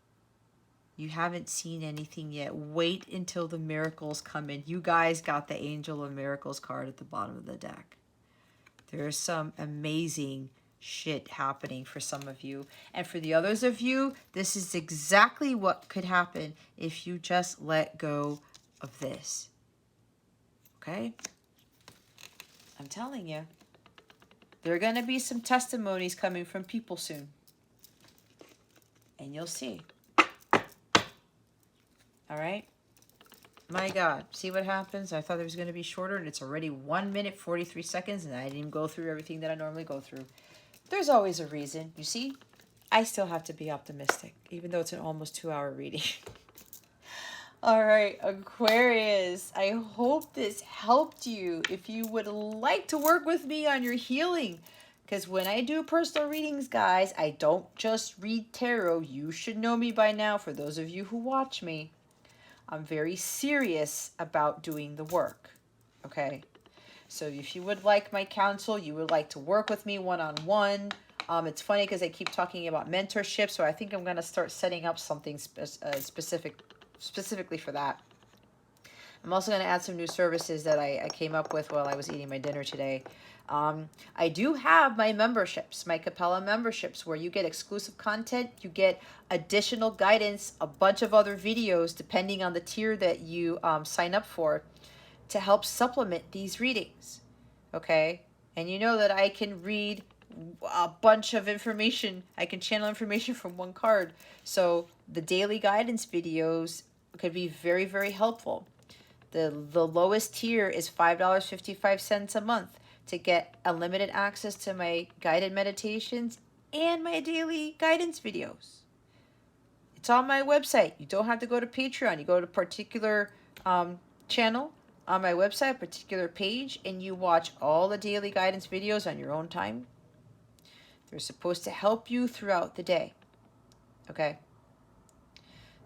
You haven't seen anything yet. Wait until the miracles come in. You guys got the Angel of Miracles card at the bottom of the deck. There's some amazing shit happening for some of you. And for the others of you, this is exactly what could happen if you just let go of this. Okay? I'm telling you. There are going to be some testimonies coming from people soon. And you'll see. All right? My God. See what happens? I thought it was going to be shorter, and it's already 1 minute, 43 seconds, and I didn't even go through everything that I normally go through. There's always a reason. You see? I still have to be optimistic, even though it's an almost 2-hour reading. All right, Aquarius, I hope this helped you. If you would like to work with me on your healing, because when I do personal readings, guys, I don't just read tarot. You should know me by now, for those of you who watch me. I'm very serious about doing the work, okay? So if you would like my counsel, you would like to work with me one-on-one. It's funny because I keep talking about mentorship, so I think I'm going to start setting up something specifically for that. I'm also going to add some new services that I came up with while I was eating my dinner today. I do have my memberships, my Capella memberships, where you get exclusive content, you get additional guidance, a bunch of other videos, depending on the tier that you sign up for, to help supplement these readings, okay? And you know that I can read a bunch of information. I can channel information from one card. So the daily guidance videos could be very, very helpful. The lowest tier is $5.55 a month to get unlimited access to my guided meditations and my daily guidance videos. It's on my website. You don't have to go to Patreon. You go to a particular channel on my website, particular page, and you watch all the daily guidance videos on your own time. They're supposed to help you throughout the day. Okay?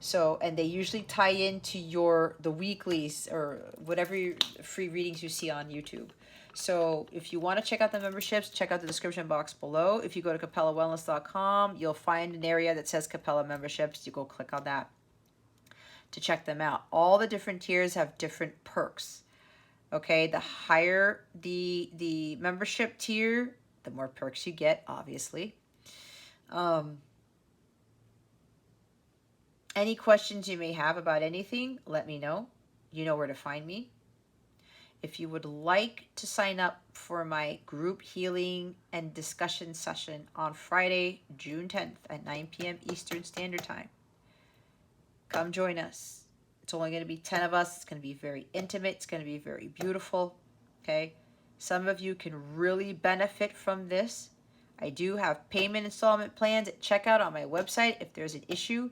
So, and they usually tie into the weeklies or whatever free readings you see on YouTube. So if you want to check out the memberships, check out the description box below. If you go to capellawellness.com, you'll find an area that says Capella memberships. You go click on that to check them out. All the different tiers have different perks. Okay, the higher the membership tier, the more perks you get, obviously. Any questions you may have about anything, let me know. You know where to find me. If you would like to sign up for my group healing and discussion session on Friday, June 10th at 9 p.m. Eastern Standard Time, come join us. It's only going to be 10 of us. It's going to be very intimate. It's going to be very beautiful. Okay? Some of you can really benefit from this. I do have payment installment plans at checkout on my website if there's an issue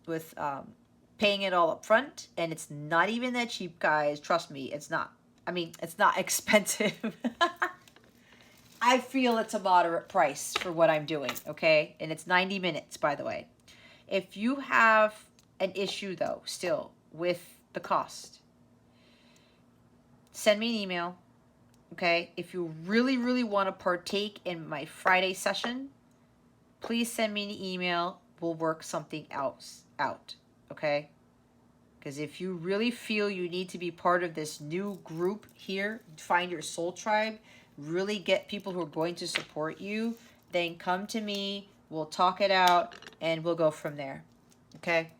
with paying it all up front. And it's not even that cheap, guys. Trust me, it's not. I mean, it's not expensive. I feel it's a moderate price for what I'm doing, okay? And it's 90 minutes, by the way. If you have an issue, though, still, with the cost, send me an email, okay? If you really, really want to partake in my Friday session, please send me an email. We'll work something else out, okay? Because if you really feel you need to be part of this new group here, find your soul tribe, really get people who are going to support you, then come to me, we'll talk it out, and we'll go from there, okay?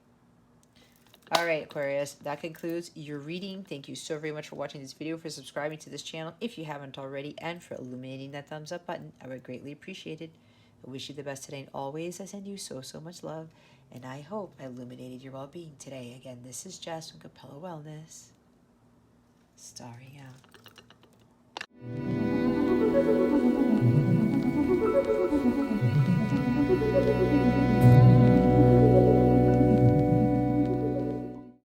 All right, Aquarius, that concludes your reading. Thank you so very much for watching this video, for subscribing to this channel if you haven't already, and for illuminating that thumbs up button. I would greatly appreciate it. I wish you the best today, and always I send you so, so much love, and I hope I illuminated your well-being today. Again, this is Jess from Capella Wellness, starring out.